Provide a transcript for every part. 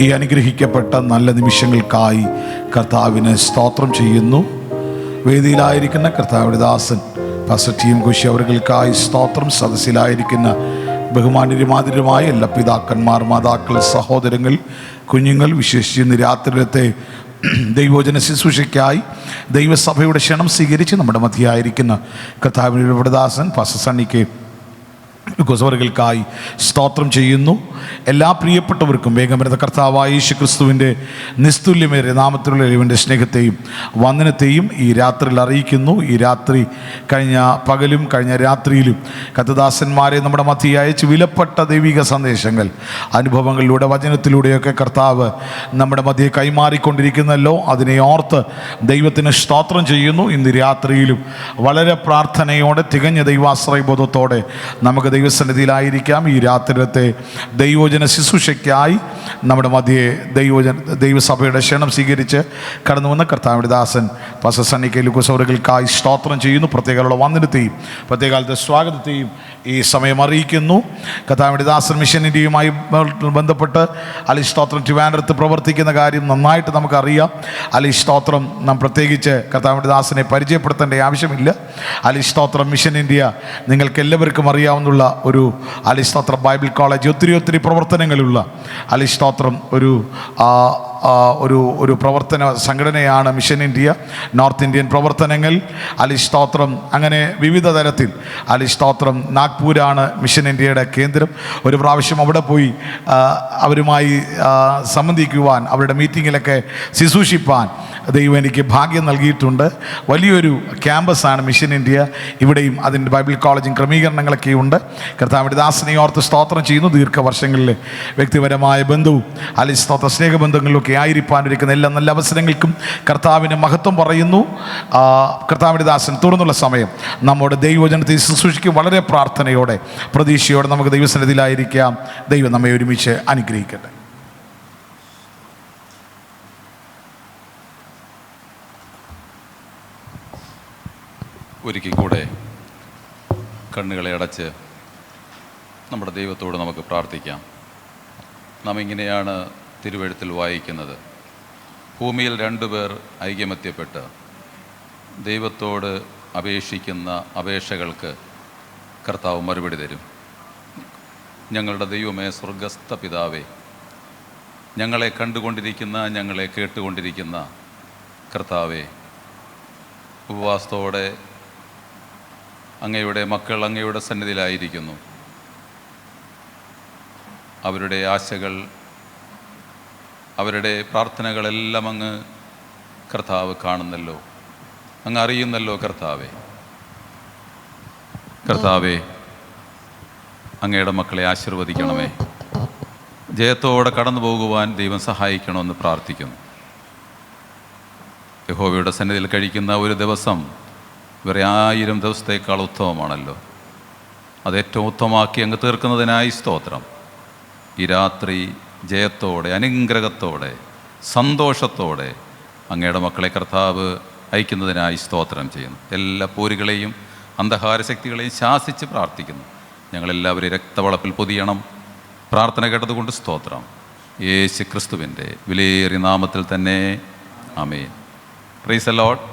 ഈ അനുഗ്രഹിക്കപ്പെട്ട നല്ല നിമിഷങ്ങൾക്കായി കർത്താവിന് സ്തോത്രം ചെയ്യുന്നു. വേദിയിലായിരിക്കുന്ന കർത്താവിൻ്റെ ദാസൻ പാസ്റ്റർ ടി എം കോശി അവർകൾക്കായി സ്തോത്രം. സദസ്സിലായിരിക്കുന്ന ബഹുമാന്യരുമാതിരുമായ എല്ലാ പിതാക്കന്മാർ, മാതാക്കൾ, സഹോദരങ്ങൾ, കുഞ്ഞുങ്ങൾ, വിശേഷിച്ച് ഇന്ന് രാത്രിയിലത്തെ ദൈവവചന ശുശ്രൂഷയ്ക്കായി ദൈവസഭയുടെ ക്ഷണം സ്വീകരിച്ച് നമ്മുടെ മധ്യയായിരിക്കുന്ന കർത്താവിൻ്റെ ദാസൻ പാസ്റ്റർ സണ്ണിക്ക് ഗോസവറുകൾക്കായി സ്തോത്രം ചെയ്യുന്നു. എല്ലാ പ്രിയപ്പെട്ടവർക്കും വേഗം വരുന്ന കർത്താവായ യേശു ക്രിസ്തുവിൻ്റെ നിസ്തുല്യമേറിയ നാമത്തിലുള്ള ഇവൻ്റെ സ്നേഹത്തെയും വന്ദനത്തെയും ഈ രാത്രിയിൽ അറിയിക്കുന്നു. ഈ രാത്രി കഴിഞ്ഞ പകലും കഴിഞ്ഞ രാത്രിയിലും കർത്തദാസന്മാരെ നമ്മുടെ മധ്യയെ അയച്ച് വിലപ്പെട്ട ദൈവിക സന്ദേശങ്ങൾ, അനുഭവങ്ങളിലൂടെ, വചനത്തിലൂടെയൊക്കെ കർത്താവ് നമ്മുടെ മധ്യയെ കൈമാറിക്കൊണ്ടിരിക്കുന്നല്ലോ. അതിനെ ഓർത്ത് ദൈവത്തിന് സ്തോത്രം ചെയ്യുന്നു. ഇന്ന് രാത്രിയിലും വളരെ പ്രാർത്ഥനയോടെ, തികഞ്ഞ ദൈവാശ്രയബോധത്തോടെ നമുക്ക് ദൈവസന്നിധിയിലായിരിക്കാം. ഈ രാത്രിയിലത്തെ ദൈവവചന ശുശ്രൂഷയ്ക്കായി നമ്മുടെ മധ്യയെ ദൈവസഭയുടെ ക്ഷണം സ്വീകരിച്ച് കടന്നു വന്ന കർത്താവിൻ്റെ ദാസൻ പാസ്റ്റർ സണ്ണിക്ക് ലുക്കോസവറുകൾക്കായി സ്തോത്രം ചെയ്യുന്നു. പ്രത്യേകമുള്ള വന്ദനത്തെയും പ്രത്യേകാലത്തെ സ്വാഗതത്തെയും ഈ സമയം അറിയിക്കുന്നു. കർത്താവിൻ്റെ ദാസൻ മിഷൻ ഇന്ത്യയുമായി ബന്ധപ്പെട്ട് അലി സ്തോത്രം ട്രിവാൻഡ്രത്ത് പ്രവർത്തിക്കുന്ന കാര്യം നന്നായിട്ട് നമുക്കറിയാം. അലി സ്തോത്രം നാം പ്രത്യേകിച്ച് കർത്താവിൻ്റെ ദാസനെ പരിചയപ്പെടുത്തേണ്ട ആവശ്യമില്ല. അലി സ്തോത്രം മിഷൻ ഇന്ത്യ നിങ്ങൾക്ക് എല്ലാവർക്കും അറിയാവുന്ന ഒരു അലി സ്തോത്രം ബൈബിൾ കോളേജ്, ഒത്തിരി പ്രവർത്തനങ്ങളുള്ള അലി സ്തോത്രം ഒരു പ്രവർത്തന സംഘടനയാണ് മിഷൻ ഇന്ത്യ. നോർത്ത് ഇന്ത്യൻ പ്രവർത്തനങ്ങൾ, അലി സ്തോത്രം, അങ്ങനെ വിവിധ തരത്തിൽ അലി സ്തോത്രം. നാഗ്പൂരാണ് മിഷൻ ഇന്ത്യയുടെ കേന്ദ്രം. ഒരു പ്രാവശ്യം അവിടെ പോയി അവരുമായി സംബന്ധിക്കുവാൻ, അവരുടെ മീറ്റിങ്ങിലൊക്കെ ശുശ്രൂഷിപ്പാൻ ദൈവം എനിക്ക് ഭാഗ്യം നൽകിയിട്ടുണ്ട്. വലിയൊരു ക്യാമ്പസാണ് മിഷൻ ഇന്ത്യ. ഇവിടെയും അതിൻ്റെ ബൈബിൾ കോളേജും ക്രമീകരണങ്ങളൊക്കെ ഉണ്ട്. കർത്താവിൻ്റെ ദാസനെ ഓർത്ത് സ്തോത്രം ചെയ്യുന്നു. ദീർഘവർഷങ്ങളിൽ വ്യക്തിപരമായ ബന്ധവും അലി സ്തോത്ര സ്നേഹബന്ധങ്ങളിലൊക്കെ ആയിരിക്കാനിരിക്കുന്ന എല്ലാ നല്ല അവസരങ്ങൾക്കും കർത്താവിന് മഹത്വം പറയുന്നു. കർത്താവിൻ്റെ ദാസൻ തുറന്നുള്ള സമയം നമ്മുടെ ദൈവവചനത്തെ ശുശ്രൂഷിക്കും. വളരെ പ്രാർത്ഥനയോടെ, പ്രതീക്ഷയോടെ നമുക്ക് ദൈവസന്നിധിയിലായിരിക്കാം. ദൈവം നമ്മെ ഒരുമിച്ച് അനുഗ്രഹിക്കട്ടെ. ഒരിക്കൽ കൂടെ കണ്ണുകളെ അടച്ച് നമ്മുടെ ദൈവത്തോട് നമുക്ക് പ്രാർത്ഥിക്കാം. നാം ഇങ്ങനെയാണ് തിരുവെഴുത്തിൽ വായിക്കുന്നത്: ഭൂമിയിൽ രണ്ടുപേർ ഐകമത്യപ്പെട്ട് ദൈവത്തോട് അപേക്ഷിക്കുന്ന അപേക്ഷകൾക്ക് കർത്താവ് മറുപടി തരും. ഞങ്ങളുടെ ദൈവമേ, സ്വർഗസ്ഥ പിതാവേ, ഞങ്ങളെ കണ്ടുകൊണ്ടിരിക്കുന്ന, ഞങ്ങളെ കേട്ടുകൊണ്ടിരിക്കുന്ന കർത്താവേ, ഉപവാസത്തോടെ അങ്ങയുടെ മക്കൾ അങ്ങയുടെ സന്നിധിയിലായിരിക്കുന്നു. അവരുടെ ആശകൾ, അവരുടെ പ്രാർത്ഥനകളെല്ലാം അങ്ങ് കർത്താവ് കാണുന്നല്ലോ, അങ്ങ് അറിയുന്നല്ലോ. കർത്താവേ, അങ്ങയുടെ മക്കളെ ആശീർവദിക്കണമേ. ജയത്തോടെ കടന്നു പോകുവാൻ ദൈവം സഹായിക്കണമെന്ന് പ്രാർത്ഥിക്കുന്നു. യഹോവയുടെ സന്നിധിയിൽ കഴിക്കുന്ന ഒരു ദിവസം വേറെ 1000 ദിവസത്തേക്കാൾ ഉത്തമമാണല്ലോ. അത് ഏറ്റവും ഉത്തമമാക്കി അങ്ങ് തീർക്കുന്നതിനായി സ്തോത്രം. ഈ രാത്രി ജയത്തോടെ, അനുഗ്രഹത്തോടെ, സന്തോഷത്തോടെ അങ്ങയുടെ മക്കളെ കർത്താവ് അയക്കുന്നതിനായി സ്തോത്രം ചെയ്യുന്നു. എല്ലാ പോരുകളെയും അന്ധകാര ശക്തികളെയും ശാസിച്ച് പ്രാർത്ഥിക്കുന്നു. ഞങ്ങളെല്ലാവരും രക്തവളപ്പിൽ പൊതിയണം. പ്രാർത്ഥന കേട്ടതുകൊണ്ട് സ്തോത്രം. യേശു ക്രിസ്തുവിൻ്റെ വിലയേറിയ നാമത്തിൽ തന്നെ ആമേൻ. Price the Lord.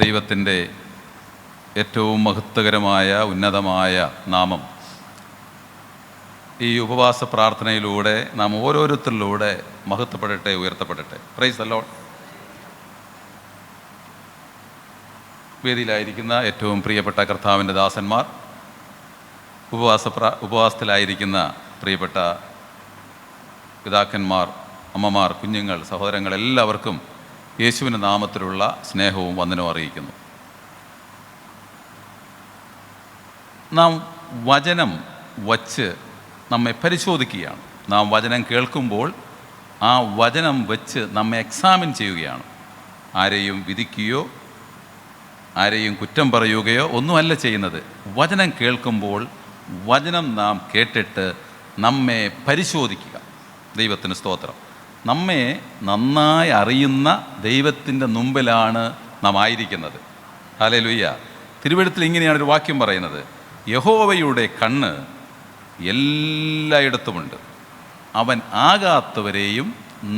ദൈവത്തിൻ്റെ ഏറ്റവും മഹത്വകരമായ ഉന്നതമായ നാമം ഈ ഉപവാസ പ്രാർത്ഥനയിലൂടെ നാം ഓരോരുത്തരിലൂടെ മഹത്വപ്പെടട്ടെ, ഉയർത്തപ്പെടട്ടെ. Praise the lord. വേദിയിലായിരിക്കുന്ന ഏറ്റവും പ്രിയപ്പെട്ട കർത്താവിൻ്റെ ദാസന്മാർ, ഉപവാസത്തിലായിരിക്കുന്ന പ്രിയപ്പെട്ട പിതാക്കന്മാർ, അമ്മമാർ, കുഞ്ഞുങ്ങൾ, സഹോദരങ്ങൾ, എല്ലാവർക്കും യേശുവിൻ്റെ നാമത്തിലുള്ള സ്നേഹവും വന്ദനവും അറിയിക്കുന്നു. നാം വചനം വച്ച് നമ്മെ പരിശോധിക്കുകയാണ്. നാം വചനം കേൾക്കുമ്പോൾ ആ വചനം വച്ച് നമ്മെ എക്സാമിൻ ചെയ്യുകയാണ്. ആരെയും വിധിക്കുകയോ ആരെയും കുറ്റം പറയുകയോ ഒന്നുമല്ല ചെയ്യുന്നത്. വചനം കേൾക്കുമ്പോൾ വചനം നാം കേട്ടിട്ട് നമ്മെ പരിശോധിക്കുക. ദൈവത്തിന് സ്തോത്രം. നമ്മെ നന്നായി അറിയുന്ന ദൈവത്തിൻ്റെ മുമ്പിലാണ് നാം ആയിരിക്കുന്നത്. ഹല്ലേലൂയ. തിരുവെഴുത്തിൽ ഇങ്ങനെയാണ് ഒരു വാക്യം പറയുന്നത്: യഹോവയുടെ കണ്ണ് എല്ലായിടത്തുമുണ്ട്, അവൻ ആകാത്തവരെയും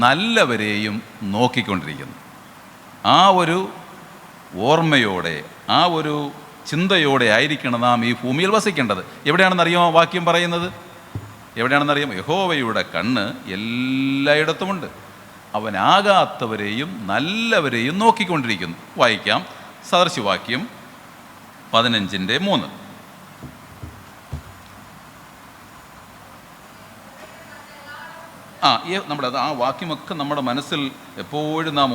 നല്ലവരെയും നോക്കിക്കൊണ്ടിരിക്കുന്നു. ആ ഒരു ഓർമ്മയോടെ, ആ ഒരു ചിന്തയോടെ ആയിരിക്കണം നാം ഈ ഭൂമിയിൽ വസിക്കേണ്ടത്. എവിടെയാണെന്നറിയാമോ വാക്യം പറയുന്നത്? എവിടെയാണെന്നറിയാമോ? യഹോവയുടെ കണ്ണ് എല്ലായിടത്തുമുണ്ട്, അവൻ ആകാത്തവരെയും നല്ലവരെയും നോക്കിക്കൊണ്ടിരിക്കുന്നു. വായിക്കാം, സദൃശവാക്യം 15:3. ആ വാക്യമൊക്കെ നമ്മുടെ മനസ്സിൽ എപ്പോഴും നാം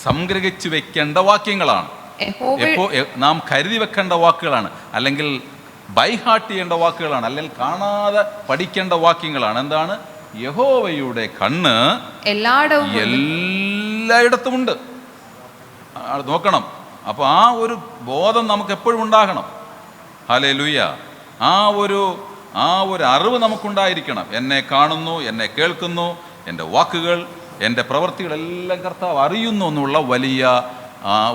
സംഗ്രഹിച്ചു വെക്കേണ്ട വാക്യങ്ങളാണ്. നാം കരുതി വെക്കേണ്ട വാക്കുകളാണ്, അല്ലെങ്കിൽ ബൈഹാർട്ട് ചെയ്യേണ്ട വാക്കുകളാണ്, അല്ലെങ്കിൽ കാണാതെ പഠിക്കേണ്ട വാക്യങ്ങളാണ്. എന്താണ്? യഹോവയുടെ കണ്ണ് എല്ലായിടത്തുമുണ്ട്. നോക്കണം. അപ്പോൾ ആ ഒരു ബോധം നമുക്ക് എപ്പോഴും ഉണ്ടാകണം. ഹല്ലേലൂയ. ആ ഒരു അറിവ് നമുക്കുണ്ടായിരിക്കണം. എന്നെ കാണുന്നു, എന്നെ കേൾക്കുന്നു, എൻ്റെ വാക്കുകൾ, എൻ്റെ പ്രവൃത്തികളെല്ലാം കർത്താവ് അറിയുന്നു എന്നുള്ള വലിയ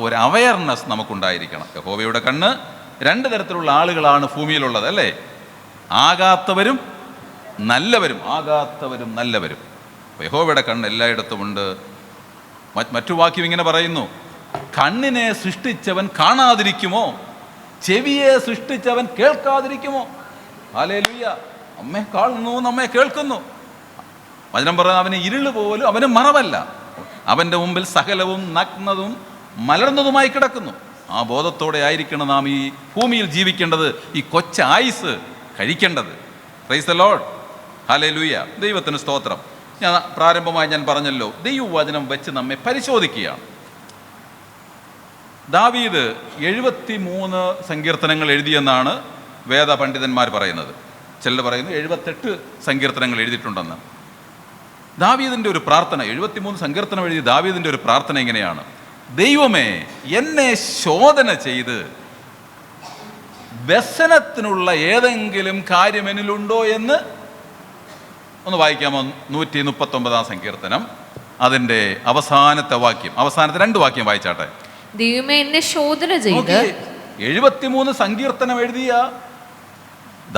ഒരു അവയർനെസ് നമുക്കുണ്ടായിരിക്കണം. യഹോവയുടെ കണ്ണ് 2 തരത്തിലുള്ള ആളുകളാണ് ഭൂമിയിലുള്ളത്, അല്ലേ? ആകാത്തവരും നല്ലവരും. ആകാത്തവരും നല്ലവരും. യഹോവയുടെ കണ്ണ് എല്ലായിടത്തുമുണ്ട്. മറ്റു വാക്യം ഇങ്ങനെ പറയുന്നു, കണ്ണിനെ സൃഷ്ടിച്ചവൻ കാണാതിരിക്കുമോ? ചെവിയെ സൃഷ്ടിച്ചവൻ കേൾക്കാതിരിക്കുമോ? ഹല്ലേലൂയ. നമ്മെ കാണുന്നു, നമ്മെ കേൾക്കുന്നു. വചനം പറയുന്നത് അവന് ഇരുള് പോലും അവന് മറവല്ല, അവൻ്റെ മുമ്പിൽ സകലവും നഗ്നതും മലർന്നതുമായി കിടക്കുന്നു. ആ ബോധത്തോടെ ആയിരിക്കണം നാം ഈ ഭൂമിയിൽ ജീവിക്കേണ്ടത്, ഈ കൊച്ച ആയുസ് കഴിക്കേണ്ടത്. Price the Lord. ഹല്ലേലൂയ. ദൈവത്തിന് സ്തോത്രം. പ്രാരംഭമായി ഞാൻ പറഞ്ഞല്ലോ, ദൈവവചനം വെച്ച് നമ്മെ പരിശോധിക്കുകയാണ്. ദാവീദ് 73 സങ്കീർത്തനങ്ങൾ എഴുതിയെന്നാണ് വേദ പണ്ഡിതന്മാർ പറയുന്നത്. ചിലർ പറയുന്നു 78 സങ്കീർത്തനങ്ങൾ എഴുതിയിട്ടുണ്ടെന്ന്. ദാവീദിൻ്റെ ഒരു പ്രാർത്ഥന, 73 സങ്കീർത്തനം എഴുതിയ ദാവീദിൻ്റെ ഒരു പ്രാർത്ഥന ഇങ്ങനെയാണ്: ദൈവമേ, എന്നെ ശോധന ചെയ്ത് വ്യസനത്തിനുള്ള ഏതെങ്കിലും കാര്യം എന്നിലുണ്ടോ എന്ന് ഒന്ന് വായിക്കാമോ? 139 സങ്കീർത്തനം, അതിൻ്റെ അവസാനത്തെ വാക്യം, അവസാനത്തെ 2 വാക്യം വായിച്ചാട്ടെ. ദൈവമേ, എന്നെ ശോധന ചെയ്ത്. 73 സങ്കീർത്തനം എഴുതിയ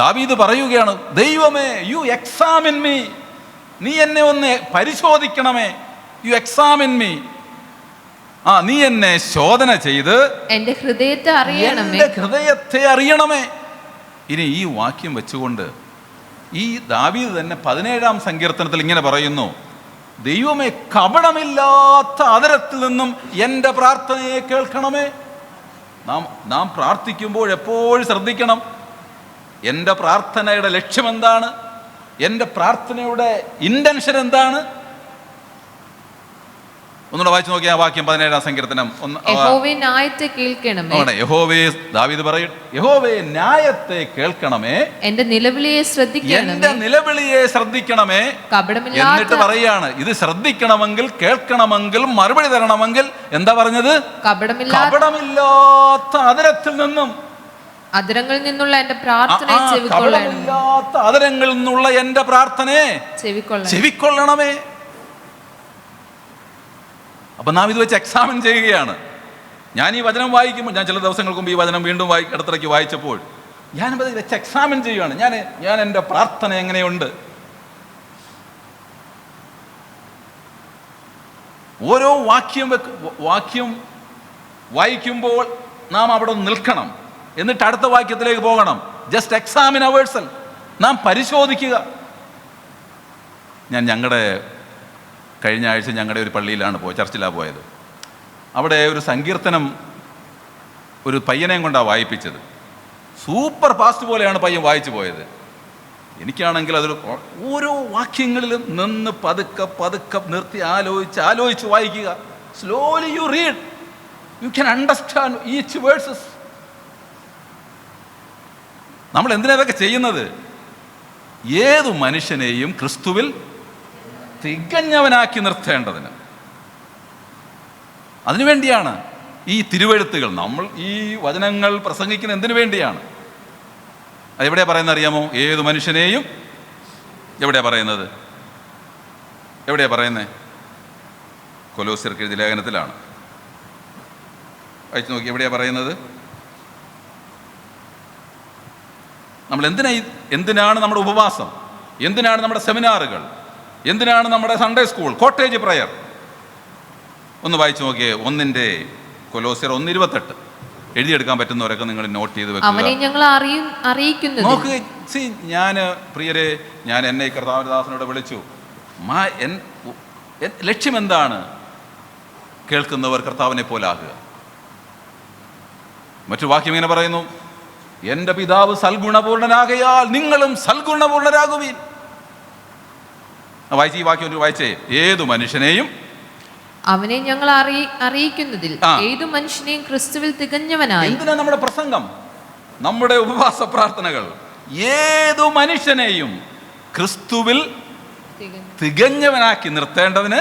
ദാവീദ് പറയുകയാണ്, ദൈവമേ, യു എക്സാമിൻ മീ, നീ എന്നെ ഒന്ന് പരിശോധിക്കണമേ. യു എക്സാമിൻ മീ, നീ എന്നെ ശോധന ചെയ്ത് എന്റെ ഹൃദയത്തെ അറിയണമേ. ഇനി ഈ വാക്യം വെച്ചുകൊണ്ട് ഈ ദാവീദ് തന്നെ 17 സങ്കീർത്തനത്തിൽ ഇങ്ങനെ പറയുന്നു, ദൈവമേ, കപടമില്ലാത്ത അതരത്തിൽ നിന്നും എൻ്റെ പ്രാർത്ഥനയെ കേൾക്കണമേ. നാം പ്രാർത്ഥിക്കുമ്പോൾ എപ്പോഴും ശ്രദ്ധിക്കണം, എൻ്റെ പ്രാർത്ഥനയുടെ ലക്ഷ്യം എന്താണ്, എൻ്റെ പ്രാർത്ഥനയുടെ ഇൻറ്റൻഷൻ എന്താണ്. ഒന്നുകൂടെ വായിച്ചു നോക്കിയ ആ വാക്യം, 17 സങ്കീർത്തനം. യഹോവേ, ദാവീദ് പറയും, യഹോവേ, ന്യായത്തെ കേൾക്കണമേ, എന്റെ നിലവിളിയെ ശ്രദ്ധിക്കണമേ. എന്നിട്ട് പറയാണ്, ഇത് ശ്രദ്ധിക്കണമെങ്കിൽ, കേൾക്കണമെങ്കിൽ, മറുപടി തരണമെങ്കിൽ എന്താ പറഞ്ഞത്? കപടമില്ലാത്ത അതരത്തിൽ നിന്നും, അതരങ്ങളിൽ നിന്നുള്ള എന്റെ പ്രാർത്ഥനയെ ചെവിക്കൊള്ളണമേ. അപ്പം നാം ഇത് വെച്ച് എക്സാമിൻ ചെയ്യുകയാണ്. ഞാൻ ഈ വചനം വായിക്കുമ്പോൾ, ഞാൻ ചില ദിവസങ്ങൾക്ക് മുമ്പ് ഈ വചനം വീണ്ടും ഇടത്തിടയ്ക്ക് വായിച്ചപ്പോൾ ഞാനിത് വെച്ച് എക്സാമിൻ ചെയ്യുകയാണ്. ഞാൻ എൻ്റെ പ്രാർത്ഥന എങ്ങനെയുണ്ട്? ഓരോ വാക്യം വായിക്കുമ്പോൾ നാം അവിടെ നിൽക്കണം, എന്നിട്ട് അടുത്ത വാക്യത്തിലേക്ക് പോകണം. ജസ്റ്റ് എക്സാമിൻ അവേഴ്സെൽഫ്, നാം പരിശോധിക്കുക. കഴിഞ്ഞ ആഴ്ച ഞങ്ങളുടെ ഒരു പള്ളിയിലാണ് ചർച്ചിലാണ് പോയത്. അവിടെ ഒരു സങ്കീർത്തനം ഒരു പയ്യനെയും കൊണ്ടാണ് വായിപ്പിച്ചത്. സൂപ്പർ ഫാസ്റ്റ് പോലെയാണ് പയ്യൻ വായിച്ചു പോയത്. എനിക്കാണെങ്കിൽ അതിൽ ഓരോ വാക്യങ്ങളിലും നിന്ന് പതുക്കെ നിർത്തി ആലോചിച്ച് വായിക്കുക. Slowly you read, you can understand each versus. നമ്മൾ എന്തിനാ ഇതൊക്കെ ചെയ്യുന്നത്? ഏതു മനുഷ്യനെയും ക്രിസ്തുവിൽ തികഞ്ഞവനാക്കി നിർത്തേണ്ടതിന്, അതിനുവേണ്ടിയാണ് ഈ തിരുവെഴുത്തുകൾ. നമ്മൾ ഈ വചനങ്ങൾ പ്രസംഗിക്കുന്ന എന്തിനു വേണ്ടിയാണ്? അതെവിടെയാ പറയുന്നത് അറിയാമോ? ഏതു മനുഷ്യനെയും എവിടെയാ പറയുന്നത്? കൊലോസ്യർക്ക് എഴുതിയ ലേഖനത്തിലാണ്. വായിച്ചു നോക്കി, എവിടെയാ പറയുന്നത്? നമ്മൾ എന്തിനാണ് നമ്മുടെ ഉപവാസം? എന്തിനാണ് നമ്മുടെ സെമിനാറുകൾ? എന്തിനാണ് നമ്മുടെ സൺഡേ സ്കൂൾ, കോട്ടേജ് പ്രയർ? ഒന്ന് വായിച്ചു നോക്കിയേ. 1 കൊലോസ്യർ 1:28 എഴുതിയെടുക്കാൻ പറ്റുന്നവരൊക്കെ നിങ്ങൾ നോട്ട് ചെയ്ത് അവനെ വെക്കുക. ഞങ്ങൾ അറിയിക്കുന്നത്. നോക്ക്, ഞാൻ പ്രിയരെ, ഞാൻ എന്നെ കർത്താവദാസനോട് വിളിച്ചു. ലക്ഷ്യം എന്താണ്? കേൾക്കുന്നവർ കർത്താവിനെ പോലാകുക. മറ്റു വാക്യം ഇങ്ങനെ പറയുന്നു, എൻ്റെ പിതാവ് സൽഗുണപൂർണനാകയാൽ നിങ്ങളും സൽഗുണപൂർണരാകുവീൻ. വായിച്ച് ഈ വാക്യം വായിച്ചേ. ഏതു മനുഷ്യനെയും അവനെ ഞങ്ങൾ അറിയിക്കുന്നതിൽ ഏതു മനുഷ്യനെയും ക്രിസ്തുവിൽ തികഞ്ഞവനായി. എന്തിനാ നമ്മുടെ പ്രസംഗം, നമ്മുടെ ഉപവാസ പ്രാർത്ഥനകൾ? ഏതു മനുഷ്യനെയും ക്രിസ്തുവിൽ തികഞ്ഞവനാക്കി നിർത്തേണ്ടതിന്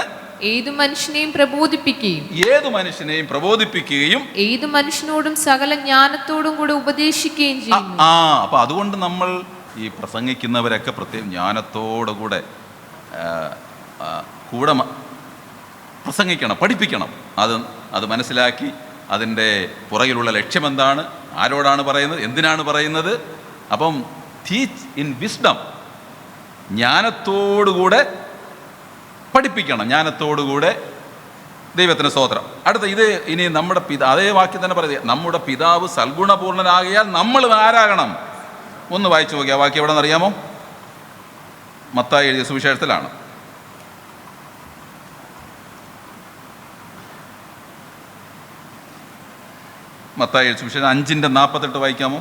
ഏതു മനുഷ്യനെയും പ്രബോധിപ്പിക്കുകയും ഏതു മനുഷ്യനോടും സകല ജ്ഞാനത്തോടും കൂടെ ഉപദേശിക്കുകയും ചെയ്യുന്നു. അപ്പൊ അതുകൊണ്ട് നമ്മൾ ഈ പ്രസംഗിക്കുന്നവരൊക്കെ പ്രത്യേകം ജ്ഞാനത്തോടുകൂടെ കൂടെ പ്രസംഗിക്കണം, പഠിപ്പിക്കണം. അത് മനസ്സിലാക്കി അതിൻ്റെ പുറകിലുള്ള ലക്ഷ്യം എന്താണ്, ആരോടാണ് പറയുന്നത്, എന്തിനാണ് പറയുന്നത്. അപ്പം ടീച്ച് ഇൻ വിസ്ഡം, ജ്ഞാനത്തോടുകൂടെ പഠിപ്പിക്കണം, ജ്ഞാനത്തോടുകൂടെ. ദൈവത്തിന് സ്തോത്രം. അടുത്ത ഇത് ഇനി നമ്മുടെ അതേ വാക്യം തന്നെ പറയുക, നമ്മുടെ പിതാവ് സൽഗുണപൂർണനാകിയാൽ നമ്മൾ ആരാകണം? ഒന്ന് വായിച്ചു നോക്കിയാൽ വാക്യം എവിടെ നിന്നറിയാമോ? മത്തായി എഴുതിയ സുവിശേഷത്തിലാണ്. മത്തായി സുവിശേഷം 5:48 വായിക്കാമോ?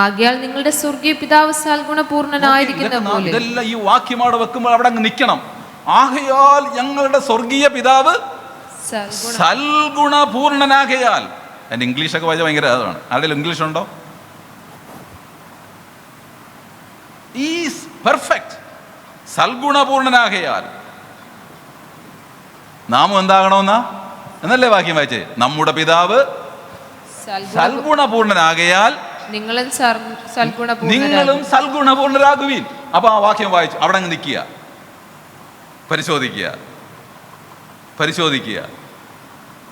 ആകയാൽ നിങ്ങളുടെ സ്വർഗീയ പിതാവ് സൽഗുണപൂർണനായിരിക്കുന്ന പോലെ. ഇതെല്ലാം ഈ വാക്യം അവിടെ വെക്കുമ്പോൾ അവിടെ അങ്ങ് നിൽക്കണം. ആകയാൽ ഞങ്ങളുടെ സ്വർഗീയ പിതാവ് സൽഗുണപൂർണനാകയാൽ. എൻ്റെ ഇംഗ്ലീഷൊക്കെ വായിച്ചാൽ ഭയങ്കര അതാണ്. ആരുടെയും ഇംഗ്ലീഷ് ഉണ്ടോ? Is perfect. സൽഗുണപൂർണനാകയാൽ നാമും എന്താകണമെന്നാ എന്നല്ലേ വാക്യം വായിച്ചേ? നമ്മുടെ പിതാവ് സൽഗുണപൂർണനാകയാൽ നിങ്ങളും സൽഗുണപൂർണരാകുവീൻ. അപ്പൊ ആ വാക്യം വായിച്ചു അവിടെ അങ്ങ് നിൽക്കുക, പരിശോധിക്കുക.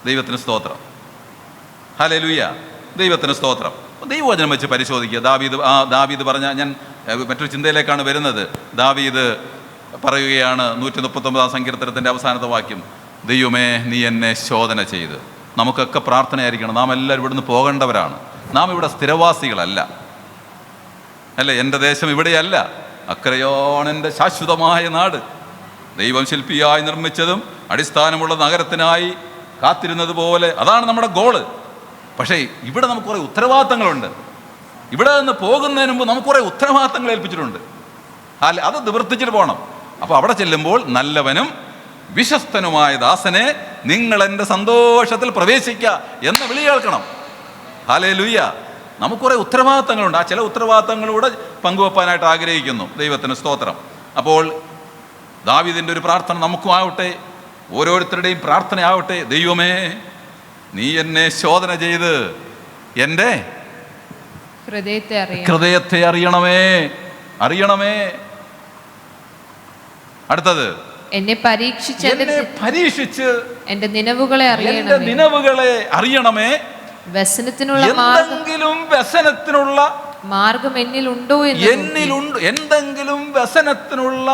ദൈവത്തിന് സ്തോത്രം, ഹല്ലേലൂയ, ദൈവത്തിന് സ്തോത്രം. ദൈവവചനം വെച്ച് പരിശോധിക്കുക. ദാവീദ് പറഞ്ഞ, ഞാൻ മറ്റൊരു ചിന്തയിലേക്കാണ് വരുന്നത്. ദാവീദ് പറയുകയാണ് 139 സങ്കീർത്തനത്തിൻ്റെ അവസാനത്തെ വാക്യം, ദൈവമേ നീ എന്നെ ശോധന ചെയ്ത്. നമുക്കൊക്കെ പ്രാർത്ഥനയായിരിക്കണം. നാം എല്ലാവരും ഇവിടുന്ന് പോകേണ്ടവരാണ്. നാം ഇവിടെ സ്ഥിരവാസികളല്ല, അല്ലേ? എൻ്റെ ദേശം ഇവിടെയല്ല, അക്കരയാണ് എൻ്റെ ശാശ്വതമായ നാട്. ദൈവം ശില്പിയായി നിർമ്മിച്ചതും അടിസ്ഥാനമുള്ള നഗരത്തിനായി കാത്തിരുന്നത് പോലെ അതാണ് നമ്മുടെ ഗോള്. പക്ഷേ ഇവിടെ നമുക്ക് കുറേ ഉത്തരവാദിത്തങ്ങളുണ്ട്. ഇവിടെ നിന്ന് പോകുന്നതിന് മുമ്പ് നമുക്ക് കുറേ ഉത്തരവാദിത്തങ്ങൾ ഏൽപ്പിച്ചിട്ടുണ്ട്. അത് നിവർത്തിച്ചിട്ട് പോകണം. അപ്പോൾ അവിടെ ചെല്ലുമ്പോൾ നല്ലവനും വിശ്വസ്തനുമായ ദാസനെ നിങ്ങൾ എൻ്റെ സന്തോഷത്തിൽ പ്രവേശിക്കുക എന്ന വിളി കേൾക്കണം. ഹല്ലേലൂയ. നമുക്ക് കുറേ ഉത്തരവാദിത്തങ്ങളുണ്ട്. ആ ചില ഉത്തരവാദിത്തങ്ങളൂടെ പങ്കുവെപ്പാനായിട്ട് ആഗ്രഹിക്കുന്നു. ദൈവത്തിന് സ്തോത്രം. അപ്പോൾ ദാവീദിൻ്റെ ഒരു പ്രാർത്ഥന നമുക്കും ആവട്ടെ, ഓരോരുത്തരുടെയും പ്രാർത്ഥനയാവട്ടെ. ദൈവമേ നീ എന്നെ ശോധന ചെയ്ത് എൻ്റെ ഹൃദയത്തെ അറിയണമേ. അടുത്തത്, എന്നെ പരീക്ഷിച്ച് എൻ്റെ നിലവുകളെ അറിയണമേ. എന്തെങ്കിലും വ്യസനത്തിനുള്ള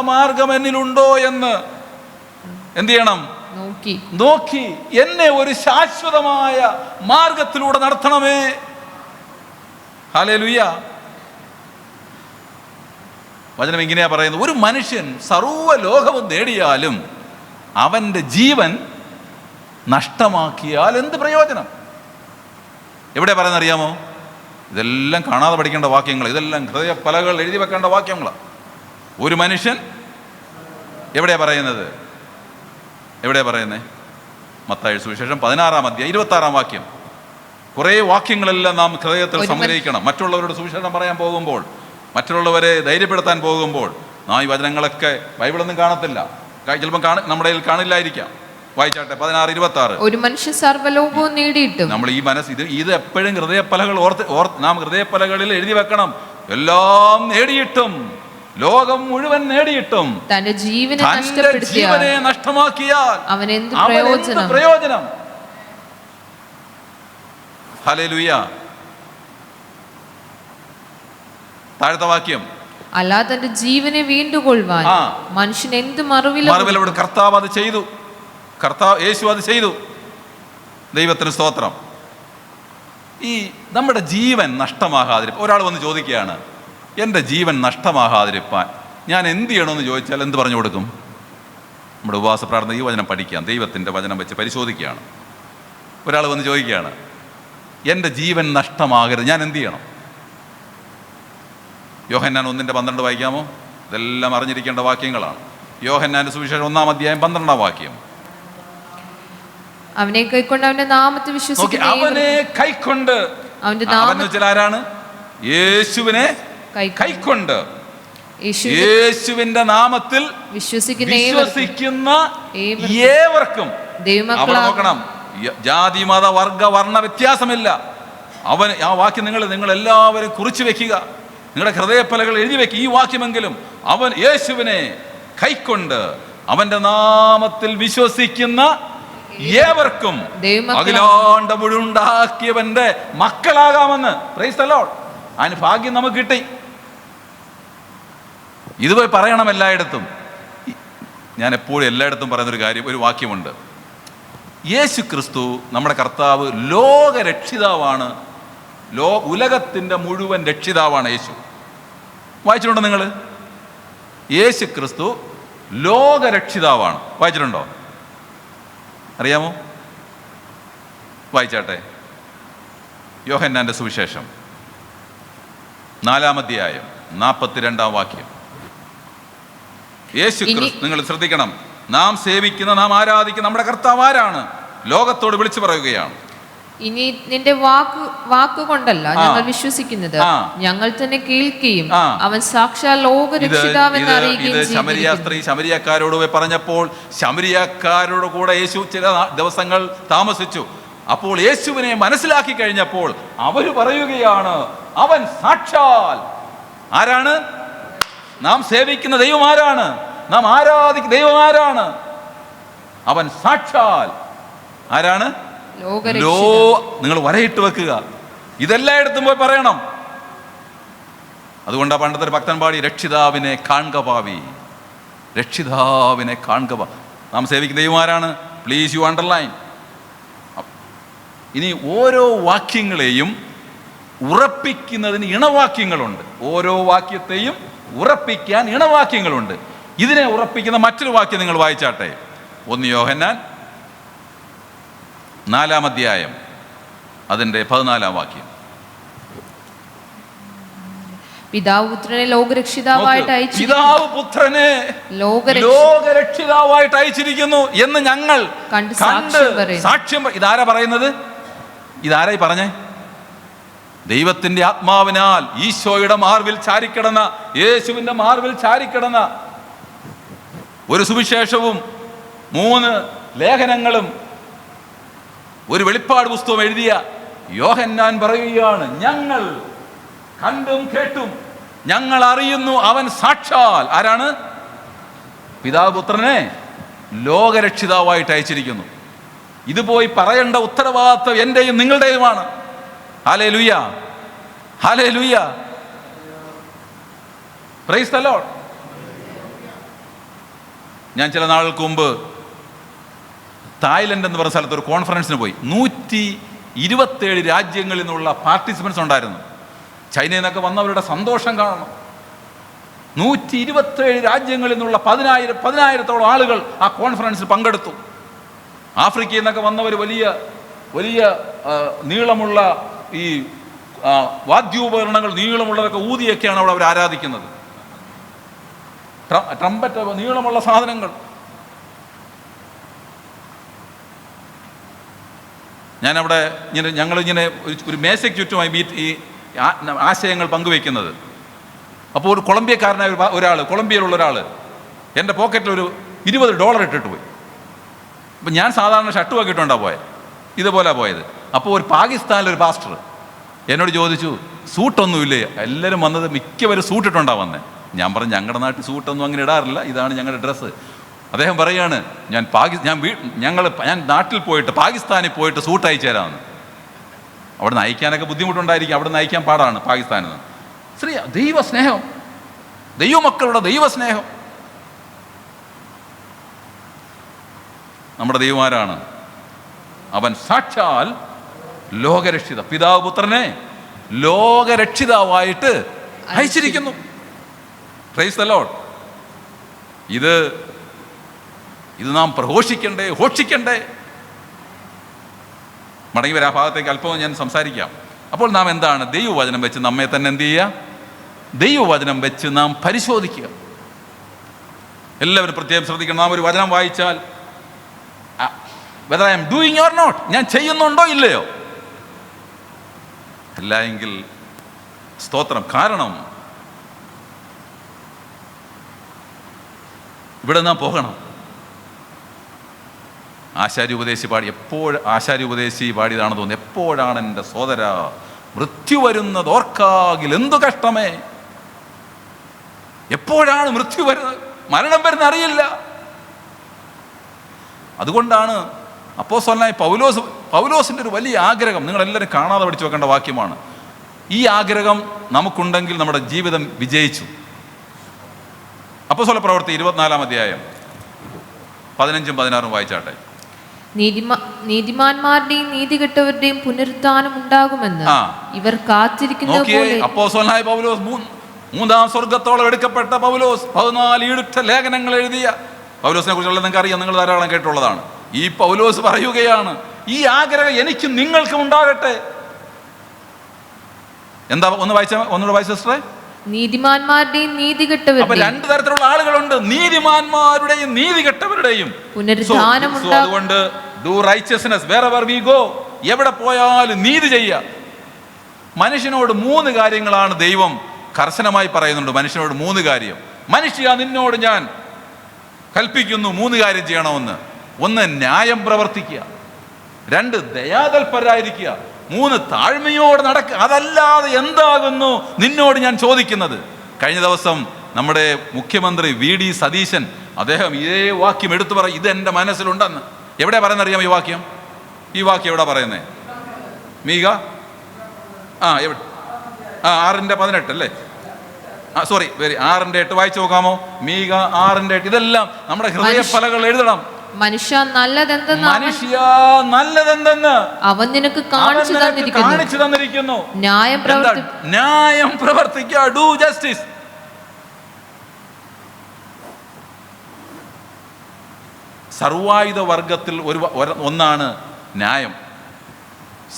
മാർഗം എന്നിലുണ്ടോ എന്ന് എന്ത് ചെയ്യണം? നോക്കി എന്നെ ഒരു ശാശ്വതമായ മാർഗത്തിലൂടെ നടത്തണമേ. ഹല്ലേലൂയ. വചനം ഇങ്ങനെയാ പറയുന്നത്, ഒരു മനുഷ്യൻ സർവ്വ ലോകവും നേടിയാലും അവൻ്റെ ജീവൻ നഷ്ടമാക്കിയാൽ എന്ത് പ്രയോജനം? എവിടെ പറയുന്നത് അറിയാമോ? ഇതെല്ലാം കാണാതെ പഠിക്കേണ്ട വാക്യങ്ങൾ, ഇതെല്ലാം ഹൃദയപ്പലകൾ എഴുതി വെക്കേണ്ട വാക്യങ്ങളാണ്. ഒരു മനുഷ്യൻ എവിടെയാ പറയുന്നത്? മത്തായി സുവിശേഷം 16:26 വാക്യം. കുറേ വാക്യങ്ങളെല്ലാം നാം ഹൃദയത്തിൽ സംഗ്രഹിക്കണം. മറ്റുള്ളവരോട് സുവിശേഷം പറയാൻ പോകുമ്പോൾ, മറ്റുള്ളവരെ ധൈര്യപ്പെടുത്താൻ പോകുമ്പോൾ നാം ഈ വചനങ്ങളൊക്കെ ബൈബിളൊന്നും കാണത്തില്ല, ചിലപ്പോൾ നമ്മുടെ കയ്യിൽ കാണില്ലായിരിക്കാം. വായിച്ചാട്ടെ 16:26. ഒരു മനുഷ്യൻ സർവ്വലോകവും നേടിയിട്ടും. നമ്മൾ ഈ മനസ്സ് ഇത് എപ്പോഴും ഹൃദയപ്പലകൾ നാം ഹൃദയപ്പലകളിൽ എഴുതി വെക്കണം. എല്ലാം നേടിയിട്ടും, ലോകം മുഴുവൻ നേടിയിട്ടും തന്റെ ജീവനെ നഷ്ടമാക്കിയാൽ അവൻ എന്ത് പ്രയോജനം? ഹല്ലേലൂയ. താഴത്തെ വാക്യം, അല്ലാതെ തന്റെ ജീവനെ വീണ്ടുകൊള്ളുവാൻ ആ. മനുഷ്യൻ എന്ത് മറുവില മറുവിലവിടെ കർത്താവ് അത് ചെയ്തു. യേശു അത് ചെയ്തു. ദൈവത്തിന് സ്തോത്രം. ഈ നമ്മുടെ ജീവൻ നഷ്ടമാകാതിരിക്കാൻ ഒരാൾ വന്ന് ചോദിക്കുകയാണ്, എൻ്റെ ജീവൻ നഷ്ടമാകാതിരിക്കാൻ ഞാൻ എന്ത് ചെയ്യണമെന്ന് ചോദിച്ചാൽ എന്ത് പറഞ്ഞു കൊടുക്കും? നമ്മുടെ ഉപവാസ പ്രാർത്ഥന ഈ വചനം പഠിക്കാം, ദൈവത്തിൻ്റെ വചനം വെച്ച് പരിശോധിക്കുകയാണ്. ഒരാൾ വന്ന് ചോദിക്കുകയാണ്, എൻ്റെ ജീവൻ നഷ്ടമാകരുത്, ഞാൻ എന്ത് ചെയ്യണം? യോഹന്നാൻ 1:12 വായിക്കാമോ? ഇതെല്ലാം അറിഞ്ഞിരിക്കേണ്ട വാക്യങ്ങളാണ്. യോഹന്നാന്റെ സുവിശേഷം 1-ാം അധ്യായം 12-ാം വാക്യം. അവനെ കൈക്കൊണ്ട് അവന്റെ നാമത്തിൽ വിശ്വസിക്കുന്ന അവനെ കൈക്കൊണ്ട്, അവൻ വെച്ചാൽ ആരാണ്? യേശുവിനെ കൈക്കൊണ്ട് യേശുവിന്റെ നാമത്തിൽ വിശ്വസിക്കുന്ന ഏവർക്കും. അവിടെ നോക്കണം, ജാതി മത വർഗ വർണ്ണ വ്യത്യാസമില്ല. അവൻ ആ വാക്യം നിങ്ങൾ എല്ലാവരും കുറിച്ചു വെക്കുക, നിങ്ങളുടെ ഹൃദയപ്പലകൾ എഴുതി വെക്കുക. ഈ വാക്യമെങ്കിലും അവൻ യേശുവിനെ കൈക്കൊണ്ട് അവന്റെ നാമത്തിൽ വിശ്വസിക്കുന്ന ഏവർക്കും അഖിലാണ്ട മുഴുവനുണ്ടാക്കിയവന്റെ മക്കളാകാമെന്ന്. Praise the lord. അതിന് ഭാഗ്യം നമുക്ക് കിട്ടി. ഇത് പോയി പറയണം എല്ലായിടത്തും. ഞാൻ എപ്പോഴും എല്ലായിടത്തും പറയുന്നൊരു കാര്യം, ഒരു വാക്യമുണ്ട്. യേശു ക്രിസ്തു നമ്മുടെ കർത്താവ് ലോകരക്ഷിതാവാണ്. ഉലകത്തിൻ്റെ മുഴുവൻ രക്ഷിതാവാണ് യേശു. വായിച്ചിട്ടുണ്ടോ നിങ്ങൾ? യേശു ക്രിസ്തു ലോകരക്ഷിതാവാണ്. വായിച്ചിട്ടുണ്ടോ? അറിയാമോ? വായിച്ചാട്ടെ. യോഹന്നാന്റെ സുവിശേഷം 4-ാം അധ്യായം 42-ാം വാക്യം. യേശു ക്രിസ്തു, നിങ്ങൾ ശ്രദ്ധിക്കണം, നാം സേവിക്കുന്ന, നാം ആരാധിക്കുന്ന നമ്മുടെ കർത്താവ് ആരാണ്? ലോകത്തോട് വിളിച്ചു പറയുകയാണ്. ഇനി നിന്റെ വാക്കുകൊണ്ടല്ല ഞങ്ങൾ വിശ്വസിക്കുന്നത്, ഞങ്ങൾ തന്നെ കേൾക്കുകയും അവൻ സാക്ഷാൽ ലോകരക്ഷിതാവെന്ന് അറിയുകയും. ഇത് ശമരിയ സ്ത്രീ ശമരിയക്കാരോട് പറഞ്ഞപ്പോൾ ശമരിയക്കാരോട് കൂടെ യേശു ചില ദിവസങ്ങൾ താമസിച്ചു. അപ്പോൾ യേശുവിനെ മനസ്സിലാക്കി കഴിഞ്ഞപ്പോൾ അവര് പറയുകയാണ്, അവൻ സാക്ഷാൽ ആരാണ്? നാം സേവിക്കുന്ന ദൈവം ആരാണ്? നാം ആരാധിക്കുന്ന ദൈവം ആരാണ്? അവൻ സാക്ഷാൽ ആരാണ്? നിങ്ങൾ വരയിട്ട് വെക്കുക, ഇതെല്ലായിടത്തും പോയി പറയണം. അതുകൊണ്ടാണ് പണ്ടത്തെ ഒരു ഭക്തൻ പാടി, രക്ഷിതാവിനെ കാൺക പാവി, രക്ഷിതാവിനെ കാൺക. നാം സേവിക്കുന്ന ദൈവം ആരാണ്? Please you underline. ഇനി ഓരോ വാക്യങ്ങളെയും ഉറപ്പിക്കുന്നതിന് ഇണവാക്യങ്ങളുണ്ട്. ഓരോ വാക്യത്തെയും ഉറപ്പിക്കാൻ ഇണവാക്യങ്ങളുണ്ട്. ഇതിനെ ഉറപ്പിക്കുന്ന മറ്റൊരു വാക്യം നിങ്ങൾ വായിച്ചാട്ടെ. 1 യോഹന്നാൻ 4-ാം അധ്യായം അതിൻ്റെ 14-ാം വാക്യം. പിതാവ് പുത്രനെ ലോകരക്ഷിതാവായിട്ട് അയച്ചിരിക്കുന്നു എന്ന് ഞങ്ങൾ കണ്ട് സാക്ഷ്യം. ഇതാരാ പറയുന്നത്? ഇതാരായി പറഞ്ഞേ? ദൈവത്തിന്റെ ആത്മാവിനാൽ ഈശോയുടെ മാർവിൽ ചാരിക്കിടന്ന, യേശുവിന്റെ മാർവിൽ ചാരിക്കിടന്ന ഒരു സുവിശേഷവും 3 ലേഖനങ്ങളും ഒരു വെളിപ്പാട് പുസ്തകം എഴുതിയ യോഹന്നാൻ പറയുകയാണ്, ഞങ്ങൾ കണ്ടും കേട്ടും ഞങ്ങൾ അറിയുന്നു അവൻ സാക്ഷാൽ ആരാണ്? പിതാവ് പുത്രനെ ലോകരക്ഷിതാവായിട്ട് അയച്ചിരിക്കുന്നു. ഇത് പോയി പറയേണ്ട ഉത്തരവാദിത്വം എൻ്റെയും നിങ്ങളുടെയുമാണ്. ഹല്ലേലൂയ, ഹല്ലേലൂയ, പ്രൈസ് ദി ലോർഡ്. ഞാൻ ചില നാളുകൾക്ക് മുമ്പ് തായ്ലൻഡ് എന്ന് പറഞ്ഞ സ്ഥലത്ത് ഒരു കോൺഫറൻസിന് പോയി. 127 രാജ്യങ്ങളിൽ നിന്നുള്ള പാർട്ടിസിപ്പൻസ് ഉണ്ടായിരുന്നു. ചൈനയിൽ നിന്നൊക്കെ വന്നവരുടെ സന്തോഷം കാണണം. 127 രാജ്യങ്ങളിൽ നിന്നുള്ള 10,000-ഓളം ആളുകൾ ആ കോൺഫറൻസിൽ പങ്കെടുത്തു. ആഫ്രിക്കയിൽ നിന്നൊക്കെ വന്നവർ വലിയ വലിയ നീളമുള്ള ഈ വാദ്യോപകരണങ്ങൾ നീളമുള്ളതൊക്കെ ഊതിയൊക്കെയാണ് അവിടെ അവർ ആരാധിക്കുന്നത്. ട്രംപറ്റ്, നീളമുള്ള സാധനങ്ങൾ. ഞാനവിടെ ഞങ്ങളിങ്ങനെ ഒരു മേശയ്ക്ക് ചുറ്റുമായി ഈ ആശയങ്ങൾ പങ്കുവെക്കുന്നത്. അപ്പോൾ ഒരു കൊളംബിയക്കാരനായ കൊളംബിയയിലുള്ള ഒരാൾ എൻ്റെ പോക്കറ്റിൽ ഒരു $20 ഇട്ടിട്ട് പോയി. അപ്പം ഞാൻ സാധാരണ ഷർട്ട് ആക്കിയിട്ടുണ്ടാണ് പോയത്, ഇതുപോലെ പോയത്. അപ്പോൾ ഒരു പാകിസ്ഥാനിലൊരു പാസ്റ്റർ എന്നോട് ചോദിച്ചു, സൂട്ടൊന്നുമില്ലേ? എല്ലാവരും വന്നത് മിക്കവരും സൂട്ടിട്ടുണ്ടാണ് വന്നത്. ഞാൻ പറഞ്ഞു, ഞങ്ങളുടെ നാട്ടിൽ സൂട്ടൊന്നും അങ്ങനെ ഇടാറില്ല, ഇതാണ് ഞങ്ങളുടെ ഡ്രസ്സ്. അദ്ദേഹം പറയാണ്, ഞാൻ നാട്ടിൽ പോയിട്ട് പാകിസ്ഥാനിൽ പോയിട്ട് സൂട്ട് അയച്ചു തരാമെന്ന്. അവിടെ നിന്ന് അയക്കാനൊക്കെ ബുദ്ധിമുട്ടുണ്ടായിരിക്കും, അവിടെ നിന്ന് അയക്കാൻ പാടാണ് പാകിസ്ഥാനിൽ നിന്ന്. ദൈവ സ്നേഹം. ദൈവമക്കളുടെ ദൈവസ്നേഹം. നമ്മുടെ ദൈവമാരാണ്? അവൻ സാക്ഷാൽ ലോകരക്ഷിത, പിതാവ് പുത്രനെ ലോകരക്ഷിതാവായിട്ട് അയച്ചിരിക്കുന്നു. Price the Lord. ഇത് നാം പ്രഘോഷിക്കണ്ടേ, ഘോഷിക്കണ്ടേ? മടങ്ങി വരാ ഭാഗത്തേക്ക് അല്പം ഞാൻ സംസാരിക്കാം. അപ്പോൾ നാം എന്താണ്? ദൈവവചനം വെച്ച് നമ്മെ തന്നെ എന്ത് ചെയ്യുക? ദൈവവചനം വെച്ച് നാം പരിശോധിക്കുക. എല്ലാവരും പ്രത്യേകം ശ്രദ്ധിക്കണം. നാം ഒരു വചനം വായിച്ചാൽ whether I am doing or not, ഞാൻ ചെയ്യുന്നുണ്ടോ ഇല്ലയോ? അല്ല എങ്കിൽ സ്തോത്രം. കാരണം ഇവിടെ നാം പോകണം. ആശാര്യോപദേശി പാടിയതാണെന്ന് തോന്നുന്നു. എപ്പോഴാണ് എൻ്റെ സോദര മൃത്യു വരുന്നത് ഓർക്കാകിൽ എന്തു കഷ്ടമേ. എപ്പോഴാണ് മൃത്യു വരുന്നത്? മരണം വരുന്ന അറിയില്ല. അതുകൊണ്ടാണ് അപ്പോസ്തലനായ പൗലോസിൻ്റെ ഒരു വലിയ ആഗ്രഹം, നിങ്ങളെല്ലാവരും കാണാതെ പഠിച്ചു വെക്കേണ്ട വാക്യമാണ്. ഈ ആഗ്രഹം നമുക്കുണ്ടെങ്കിൽ നമ്മുടെ ജീവിതം വിജയിച്ചു. അപ്പോസ്തല പ്രവൃത്തി 24-ാം അധ്യായം 15-16 വായിച്ചാട്ടെ. നീതിമാന്മാരുടെയും നീതികെട്ടവരുടെയും പുനരുത്ഥാനം ഉണ്ടാകുമെന്ന് ഇവർ കാത്തിരിക്കുന്നത് പോലെ. അപ്പോസ്തലനായ പൗലോസ്, മൂന്നാം സ്വർഗത്തോളം എടുക്കപ്പെട്ട പൗലോസ്, 14 ഈടുറ്റ ലേഖനങ്ങൾ എഴുതിയ പൗലോസിനെ കുറിച്ചുള്ള നിങ്ങൾക്ക് അറിയാം, നിങ്ങൾ ധാരാളം കേട്ടുള്ളതാണ്. ഈ പൗലോസ് പറയുകയാണ്, ഈ ആഗ്രഹം എനിക്കും നിങ്ങൾക്കും ഉണ്ടാകട്ടെ. എന്താ ഒന്നുകൂടെ വായിച്ച സിസ്റ്ററെ? നീതിമാന്മാരുടെയും നീതികെട്ടവരുടെയും. അപ്പൊ രണ്ട് തരത്തിലുള്ള ആളുകളുണ്ട്, നീതിമാന്മാരുടെയും നീതികെട്ടവരുടെയും പുനരുത്ഥാനം. അതുകൊണ്ട് do righteousness wherever we go, എവിടെ പോയാലും നീതി ചെയ്യുക. മനുഷ്യനോട് 3 കാര്യങ്ങളാണ് ദൈവം കർശനമായി പറയുന്നുണ്ട്. മനുഷ്യനോട് 3 കാര്യം. മനുഷ്യ, നിന്നോട് ഞാൻ കൽപ്പിക്കുന്നു 3 കാര്യം ചെയ്യണമെന്ന്. 1 ന്യായം പ്രവർത്തിക്കുക, 2 ദയാതൽപരായിരിക്കുക, 3 താഴ്മയോടെ നടക്കുക. അതല്ലാതെ എന്താകുന്നു നിന്നോട് ഞാൻ ചോദിക്കുന്നത്? കഴിഞ്ഞ ദിവസം നമ്മുടെ മുഖ്യമന്ത്രി VD സതീശൻ അദ്ദേഹം ഇതേ വാക്യം എടുത്തു പറയും, ഇത് എൻ്റെ മനസ്സിലുണ്ടെന്ന്. എവിടെ പറയുന്നറിയാം ഈ വാക്യം? ഈ വാക്യം എവിടെ പറയുന്നേ? മീക 6:18 അല്ലേ? സോറി, 6:8 വായിച്ചു നോക്കാമോ? മീക 6:8. ഇതെല്ലാം നമ്മുടെ ഹൃദയഫലങ്ങൾ എഴുതണം. മനുഷ്യ നല്ലതെന്തെന്ന് അവൻ നിനക്ക് കാണിച്ചു തന്നിരിക്കുന്നു. ന്യായം പ്രവർത്തിക്കുക, ഡു ജസ്റ്റിസ്. സർവായുധ വർഗത്തിൽ ഒന്നാണ് ന്യായം.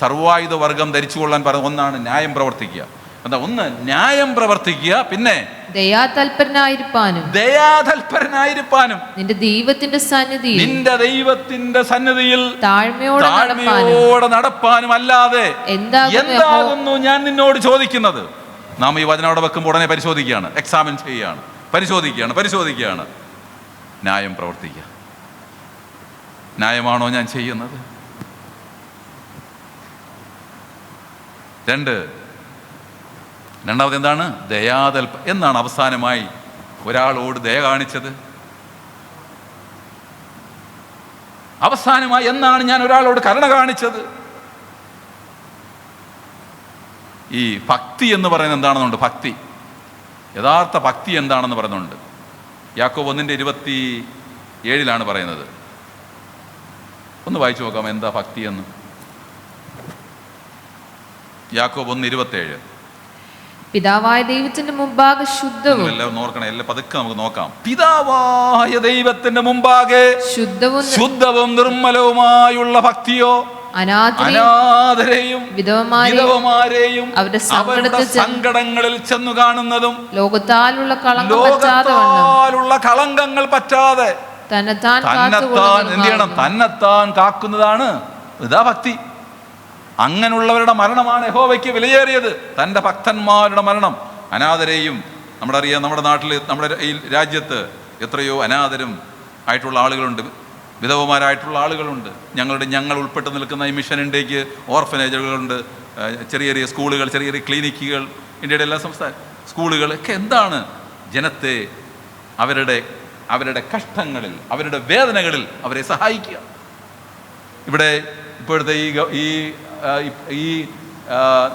സർവായുധ വർഗം ധരിച്ചുകൊള്ളാൻ പറഞ്ഞ ഒന്നാണ് ന്യായം പ്രവർത്തിക്കുക. എന്താ? 1 ന്യായം പ്രവർത്തിക്കുക, പിന്നെ ദയാതൽപരനായിരിക്കാനും നിന്റെ ദൈവത്തിന്റെ സന്നിധിയിൽ താഴ്മയോടെ നടപ്പാനും. അല്ലാതെ എന്താകുന്നു ഞാൻ നിന്നോട് ചോദിക്കുന്നത്? നാം ഈ വചനം അവിടെ വെക്കുമ്പോൾ ഉടനെ പരിശോധിക്കുകയാണ്, എക്സാമിൻ ചെയ്യുകയാണ്, പരിശോധിക്കുകയാണ്. ന്യായം പ്രവർത്തിക്കുക. ന്യായമാണോ ഞാൻ ചെയ്യുന്നത്? 2 രണ്ടാമത് എന്താണ്? എന്നാണ് അവസാനമായി ഒരാളോട് ദയ കാണിച്ചത്? അവസാനമായി എന്നാണ് ഞാൻ ഒരാളോട് കരുണ കാണിച്ചത്? ഈ ഭക്തി എന്ന് പറയുന്നത് എന്താണെന്നുണ്ട്. ഭക്തി, യഥാർത്ഥ ഭക്തി എന്താണെന്ന് പറയുന്നുണ്ട്. യാക്കോബ് 1:27 പറയുന്നത്. ഒന്ന് വായിച്ചു നോക്കാം എന്താ ഭക്തി എന്ന്. യാക്കോബ് 1:27. പിതാവായ ദൈവത്തിന്റെ മുമ്പാകെ ശുദ്ധവും. എല്ലാവരും നോക്കണം, എല്ലാം പതുക്കെ നമുക്ക് നോക്കാം. പിതാവായ ദൈവത്തിന്റെ മുമ്പാകെ ശുദ്ധവും നിർമ്മലവുമായുള്ള ഭക്തിയോ അനാഥരെയും വിധവമാരെയും അവരുടെ സങ്കടങ്ങളിൽ ചെന്നു കാണുന്നതും ലോകത്താലുള്ള കളങ്കങ്ങൾ പറ്റാതെ തന്നെത്താൻ കാക്കുന്നതാണ്. ഇതാ ഭക്തി. അങ്ങനെയുള്ളവരുടെ മരണമാണ് യഹോവയ്ക്ക് വിലയേറിയത്, തൻ്റെ ഭക്തന്മാരുടെ മരണം. അനാഥരെയും, നമ്മളറിയാം നമ്മുടെ നാട്ടിൽ, നമ്മുടെ ഈ രാജ്യത്ത് എത്രയോ അനാഥരും ആയിട്ടുള്ള ആളുകളുണ്ട്, വിധവമാരായിട്ടുള്ള ആളുകളുണ്ട്. ഞങ്ങൾ ഉൾപ്പെട്ട് നിൽക്കുന്ന ഈ മിഷൻ ഇന്ത്യക്ക് ഓർഫനേജുകളുണ്ട്, ചെറിയ ചെറിയ സ്കൂളുകൾ, ചെറിയ ചെറിയ ക്ലിനിക്കുകൾ, ഇന്ത്യയുടെ എല്ലാ സംസ്ഥാന സ്കൂളുകളൊക്കെ എന്താണ് ജനത്തെ അവരുടെ കഷ്ടങ്ങളിൽ, അവരുടെ വേദനകളിൽ അവരെ സഹായിക്കുക. ഇവിടെ ഇപ്പോഴത്തെ ഈ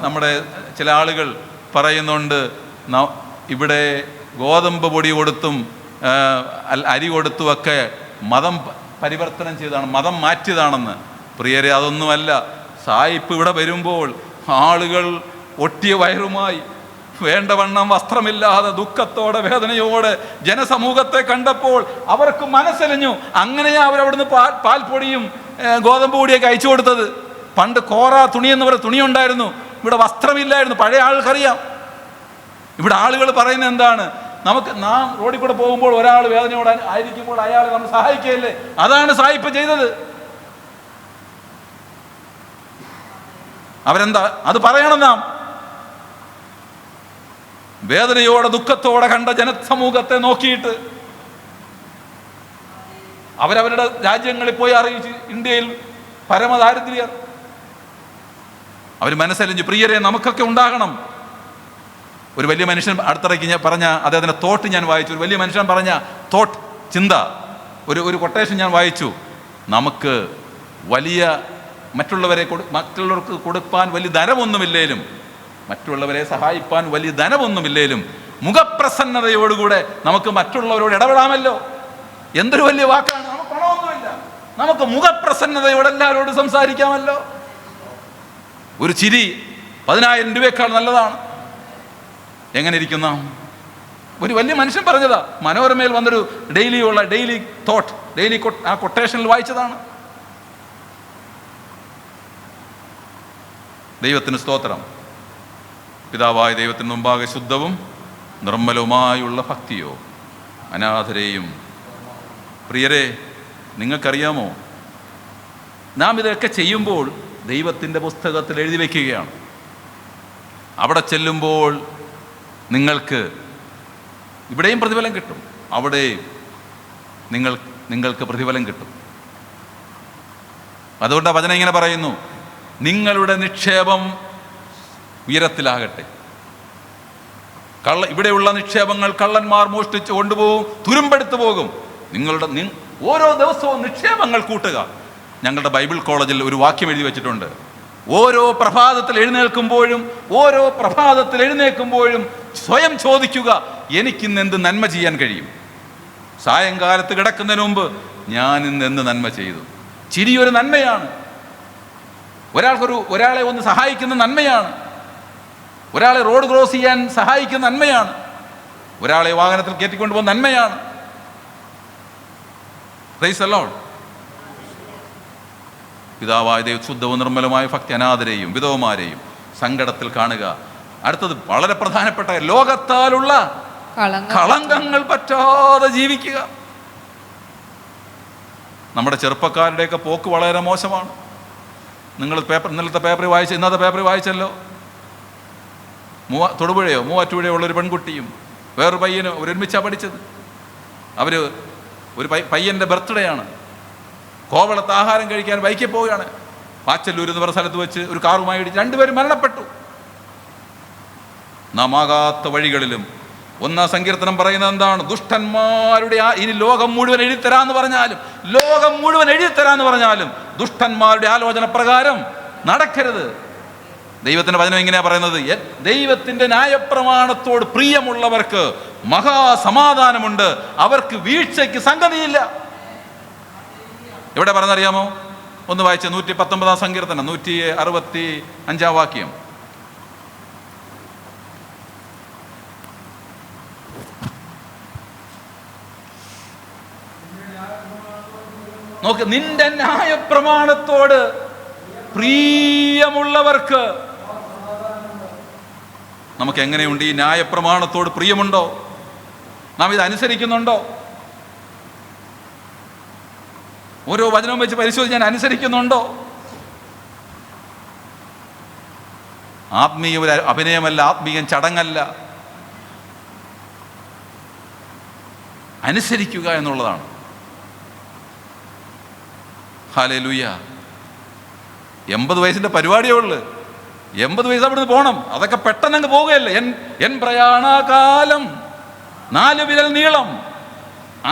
നമ്മുടെ ചില ആളുകൾ പറയുന്നുണ്ട്, ഇവിടെ ഗോതമ്പ് പൊടി കൊടുത്തും അരി കൊടുത്തുമൊക്കെ മതം പരിവർത്തനം ചെയ്തതാണ്, മതം മാറ്റിയതാണെന്ന്. പ്രിയരെ, അതൊന്നുമല്ല. സായിപ്പ് ഇവിടെ വരുമ്പോൾ ആളുകൾ ഒട്ടിയ വയറുമായി, വേണ്ടവണ്ണം വസ്ത്രമില്ലാതെ ദുഃഖത്തോടെ വേദനയോടെ ജനസമൂഹത്തെ കണ്ടപ്പോൾ അവർക്ക് മനസ്സലിഞ്ഞു. അങ്ങനെയാ അവരവിടുന്ന് പാൽപ്പൊടിയും ഗോതമ്പ് പൊടിയൊക്കെ അയച്ചു കൊടുത്തത്. പണ്ട് കോറ തുണി എന്ന് പറയുന്ന തുണി ഉണ്ടായിരുന്നു, ഇവിടെ വസ്ത്രമില്ലായിരുന്നു. പഴയ ആൾക്കറിയാം. ഇവിടെ ആളുകൾ പറയുന്നത് എന്താണ്? നാം റോഡിൽ കൂടെ പോകുമ്പോൾ ഒരാൾ വേദനയോടെ ആയിരിക്കുമ്പോൾ അയാളെ നമ്മൾ സഹായിക്കുകയല്ലേ? അതാണ് സായിപ്പ് ചെയ്തത്. അവരെന്താ അത് പറയണം? നാം വേദനയോടെ ദുഃഖത്തോടെ കണ്ട ജനസമൂഹത്തെ നോക്കിയിട്ട് അവരവരുടെ രാജ്യങ്ങളിൽ പോയി അറിയിച്ച് ഇന്ത്യയിൽ പരമദാരിദ്ര്യർ. അവർ മനസ്സലിഞ്ഞു. പ്രിയരെ, നമുക്കൊക്കെ ഉണ്ടാകണം. ഒരു വലിയ മനുഷ്യൻ അടുത്തിടയ്ക്ക് ഞാൻ പറഞ്ഞ അദ്ദേഹത്തിൻ്റെ തോട്ട് ഞാൻ വായിച്ചു. ഒരു വലിയ മനുഷ്യൻ പറഞ്ഞ തോട്ട്, ചിന്ത, ഒരു കൊട്ടേഷൻ ഞാൻ വായിച്ചു. നമുക്ക് വലിയ മറ്റുള്ളവർക്ക് കൊടുപ്പാൻ വലിയ ധനമൊന്നുമില്ലേലും, മറ്റുള്ളവരെ സഹായിപ്പാൻ വലിയ ധനമൊന്നുമില്ലേലും മുഖപ്രസന്നതയോടുകൂടെ നമുക്ക് മറ്റുള്ളവരോട് ഇടപെടാമല്ലോ. എന്തൊരു വലിയ വാക്കാണ്! നമുക്ക് പണമൊന്നുമില്ല, നമുക്ക് മുഖപ്രസന്നതയോടെ എല്ലാവരോടും സംസാരിക്കാമല്ലോ. ഒരു ചിരി 10,000 രൂപയേക്കാൾ നല്ലതാണ്. എങ്ങനെ ഇരിക്കുന്ന ഒരു വലിയ മനുഷ്യൻ പറഞ്ഞതാ. മനോരമയിൽ വന്നൊരു ഡെയിലി തോട്ട്, ആ കൊട്ടേഷനിൽ വായിച്ചതാണ്. ദൈവത്തിന് സ്തോത്രം. പിതാവായ ദൈവത്തിന് മുമ്പാകെ ശുദ്ധവും നിർമ്മലവുമായുള്ള ഭക്തിയോ അനാഥരെയും. പ്രിയരെ, നിങ്ങൾക്കറിയാമോ, നാം ഇതൊക്കെ ചെയ്യുമ്പോൾ ദൈവത്തിൻ്റെ പുസ്തകത്തിൽ എഴുതി വയ്ക്കുകയാണ്. അവിടെ ചെല്ലുമ്പോൾ നിങ്ങൾക്ക് ഇവിടെയും പ്രതിഫലം കിട്ടും, അവിടെയും നിങ്ങൾക്ക് പ്രതിഫലം കിട്ടും. അതുകൊണ്ടാണ് വചനം ഇങ്ങനെ പറയുന്നു, നിങ്ങളുടെ നിക്ഷേപം ഉയരത്തിലാകട്ടെ. ഇവിടെയുള്ള നിക്ഷേപങ്ങൾ കള്ളന്മാർ മോഷ്ടിച്ച് കൊണ്ടുപോകും, തുരുമ്പെടുത്തു പോകും. ഓരോ ദിവസവും നിക്ഷേപങ്ങൾ കൂട്ടുക. ഞങ്ങളുടെ ബൈബിൾ കോളേജിൽ ഒരു വാക്യം എഴുതി വെച്ചിട്ടുണ്ട്. ഓരോ പ്രഭാതത്തിൽ എഴുന്നേൽക്കുമ്പോഴും സ്വയം ചോദിക്കുക, എനിക്കിന്ന് എന്ത് നന്മ ചെയ്യാൻ കഴിയും? സായങ്കാലത്ത് കിടക്കുന്നതിന് മുമ്പ് ഞാൻ ഇന്ന് എന്ത് നന്മ ചെയ്തു? ചിരിയൊരു നന്മയാണ്. ഒരാളെ ഒന്ന് സഹായിക്കുന്ന നന്മയാണ്. ഒരാളെ റോഡ് ക്രോസ് ചെയ്യാൻ സഹായിക്കുന്ന നന്മയാണ്. ഒരാളെ വാഹനത്തിൽ കയറ്റിക്കൊണ്ടുപോകുന്ന നന്മയാണ്. Price the Lord. പിതാവായ ദൈവം ശുദ്ധവും നിർമ്മലമായ ഭക്തി അനാഥരെയും വിധവമാരെയും സങ്കടത്തിൽ കാണുക. അടുത്തത് വളരെ പ്രധാനപ്പെട്ട, ലോകത്താലുള്ള കളങ്കങ്ങൾ പറ്റാതെ ജീവിക്കുക. നമ്മുടെ ചെറുപ്പക്കാരുടെയൊക്കെ പോക്ക് വളരെ മോശമാണ്. ഇന്നത്തെ പേപ്പറിൽ വായിച്ചല്ലോ, തൊടുപുഴയോ മൂവാറ്റുപുഴയോ ഉള്ളൊരു പെൺകുട്ടിയും വേറൊരു പയ്യനും ഒരുമിച്ചാണ് പഠിച്ചത്. ഒരു പയ്യൻ്റെ ബർത്ത്ഡേ ആണ്. കോവളത്ത് ആഹാരം കഴിക്കാൻ ബൈക്കിൽ പോവുകയാണ്. പാച്ചല്ലൂർ എന്ന് പറഞ്ഞ സ്ഥലത്ത് വെച്ച് ഒരു കാറുമായി ഇടിച്ച് 2 പേരും മരണപ്പെട്ടു. നാം ആകാത്ത വഴികളിലും. 1-ാം സങ്കീർത്തനം പറയുന്നത് എന്താണ്? ദുഷ്ടന്മാരുടെ ഇനി ലോകം മുഴുവൻ എഴുതിത്തരാന്ന് പറഞ്ഞാലും ദുഷ്ടന്മാരുടെ ആലോചന പ്രകാരം നടക്കരുത്. ദൈവത്തിൻ്റെ വചനം ഇങ്ങനെയാ പറയുന്നത്, ദൈവത്തിൻ്റെ ന്യായപ്രമാണത്തോട് പ്രിയമുള്ളവർക്ക് മഹാസമാധാനമുണ്ട്, അവർക്ക് വീഴ്ചയ്ക്ക് സംഗതിയില്ല. എവിടെ പറഞ്ഞറിയാമോ? ഒന്ന് വായിച്ച 119-ാം സങ്കീർത്തനം 165-ാം വാക്യം. നോക്ക്, നിന്റെ ന്യായപ്രമാണത്തോട് പ്രിയമുള്ളവർക്ക്. നമുക്ക് എങ്ങനെയുണ്ട്? ഈ ന്യായപ്രമാണത്തോട് പ്രിയമുണ്ടോ? നാം ഇത് അനുസരിക്കുന്നുണ്ടോ? ഓരോ വചനവും വെച്ച് പരിശോധിച്ച് ഞാൻ അനുസരിക്കുന്നുണ്ടോ? ആത്മീയ ഒരു അഭിനയമല്ല, ആത്മീയ ചടങ്ങല്ല. അനുസരിക്കുക എന്നുള്ളതാണ്. ഹല്ലേലൂയ. 80 വയസ്സിൻ്റെ പരിപാടിയേ ഉള്ളു. 80 വയസ്സ് അവിടുന്ന് പോകണം. അതൊക്കെ പെട്ടെന്ന് പോവുകയല്ലേ. എൻ പ്രയാണകാലം 4 വിരൽ നീളം,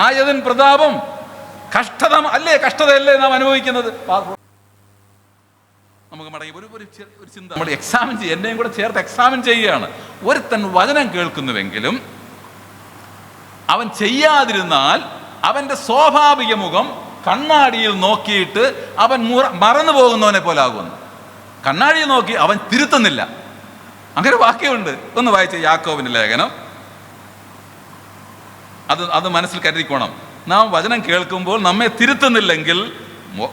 ആയതിൻ പ്രതാപം. കഷ്ടതയല്ലേ നാം അനുഭവിക്കുന്നത്? നമുക്ക് മടങ്ങി ഒരു ചിന്ത നമ്മൾ എക്സാമിൻ ചെയ്യുക, എന്നെയും കൂടെ ചേർത്ത് എക്സാമിൻ ചെയ്യുകയാണ്. ഒരുത്തൻ വചനം കേൾക്കുന്നുവെങ്കിലും അവൻ ചെയ്യാതിരുന്നാൽ അവൻ്റെ സ്വാഭാവിക മുഖം കണ്ണാടിയിൽ നോക്കിയിട്ട് അവൻ മറന്നു പോകുന്നവനെ പോലെ ആകുന്നു. കണ്ണാടിയിൽ നോക്കി അവൻ തിരുത്തുന്നില്ല. അങ്ങനെ വാക്യമുണ്ട്, ഒന്ന് വായിച്ച യാക്കോബിന്റെ ലേഖനം. അത് മനസ്സിൽ കരുതിക്കോണം. നാം വചനം കേൾക്കുമ്പോൾ നമ്മെ തിരുത്തുന്നില്ലെങ്കിൽ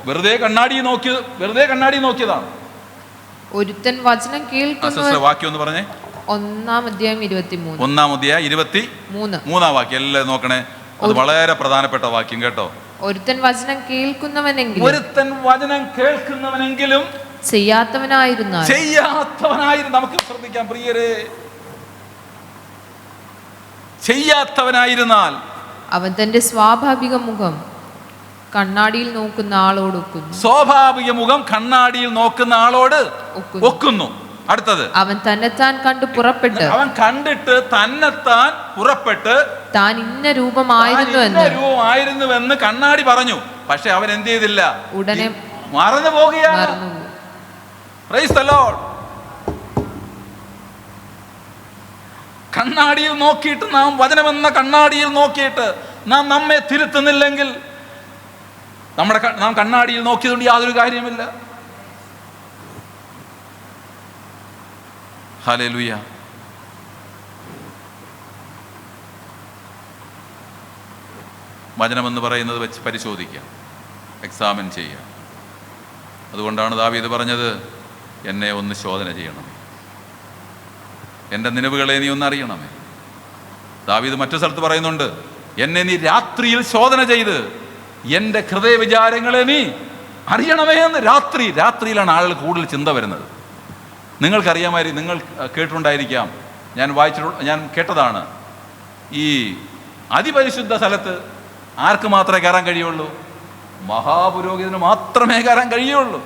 വെറുതെ കണ്ണാടി നോക്കിയതാണ്. ഒരുത്തൻ വചനം കേൾക്കുന്ന വാക്യം ഒന്ന് പറഞ്ഞേ. 1:23 വാക്യം എല്ലാം നോക്കണേ. അത് വളരെ പ്രധാനപ്പെട്ട വാക്യം കേട്ടോ. ഒരുത്തൻ വചനം കേൾക്കുന്നവനെങ്കിലും ചെയ്യാത്തവനായിരുന്നാൽ നമുക്ക് ശ്രദ്ധിക്കാം പ്രിയരെ, ചെയ്യാത്തവനായിരുന്നാൽ അവൻ തന്റെ സ്വാഭാവിക മുഖം കണ്ണാടിയിൽ നോക്കുന്ന ആളോട് ഒക്കുന്നു. സ്വാഭാവിക മുഖം കണ്ണാടിയിൽ നോക്കുന്ന ആളോട് ഒക്കുന്നു. അടുത്തത്, അവൻ തന്നെത്താൻ കണ്ടു പുറപ്പെട്ട് താൻ ഇന്ന രൂപമായിരുന്നുവെന്ന് കണ്ണാടി പറഞ്ഞു. പക്ഷെ അവൻ എന്ത് ചെയ്തില്ല? ഉടനെ മറന്നു പോകുകയാണ്. Price the Lord. കണ്ണാടിയിൽ നോക്കിയിട്ട് നാം വചനമെന്ന കണ്ണാടിയിൽ നോക്കിയിട്ട് നാം നമ്മെ തിരുത്തുന്നില്ലെങ്കിൽ നാം കണ്ണാടിയിൽ നോക്കിയതുകൊണ്ട് യാതൊരു കാര്യമില്ല. ഹല്ലേലൂയ. വചനമെന്ന് പറയുന്നത് വെച്ച് പരിശോധിക്കുക, എക്സാമിൻ ചെയ്യുക. അതുകൊണ്ടാണ് ദാവീദ് പറഞ്ഞത്, എന്നെ ഒന്ന് ശോധന ചെയ്യണമേ, എൻ്റെ നിലവുകളെ നീ ഒന്ന് അറിയണമേ. ദാവീദ് മറ്റു സ്ഥലത്ത് പറയുന്നുണ്ട്, എന്നെ നീ രാത്രിയിൽ ശോധന ചെയ്ത് എൻ്റെ ഹൃദയ വിചാരങ്ങളെ നീ അറിയണമേ എന്ന്. രാത്രിയിലാണ് ആളുകൾ കൂടുതൽ ചിന്ത വരുന്നത്. നിങ്ങൾക്കറിയാമായിരിക്കും, നിങ്ങൾ കേട്ടിട്ടുണ്ടായിരിക്കാം, ഞാൻ കേട്ടതാണ്, ഈ അതിപരിശുദ്ധ സ്ഥലത്ത് ആർക്ക് മാത്രമേ കയറാൻ കഴിയുള്ളൂ? മഹാപുരോഹിതന് മാത്രമേ കയറാൻ കഴിയുള്ളൂ.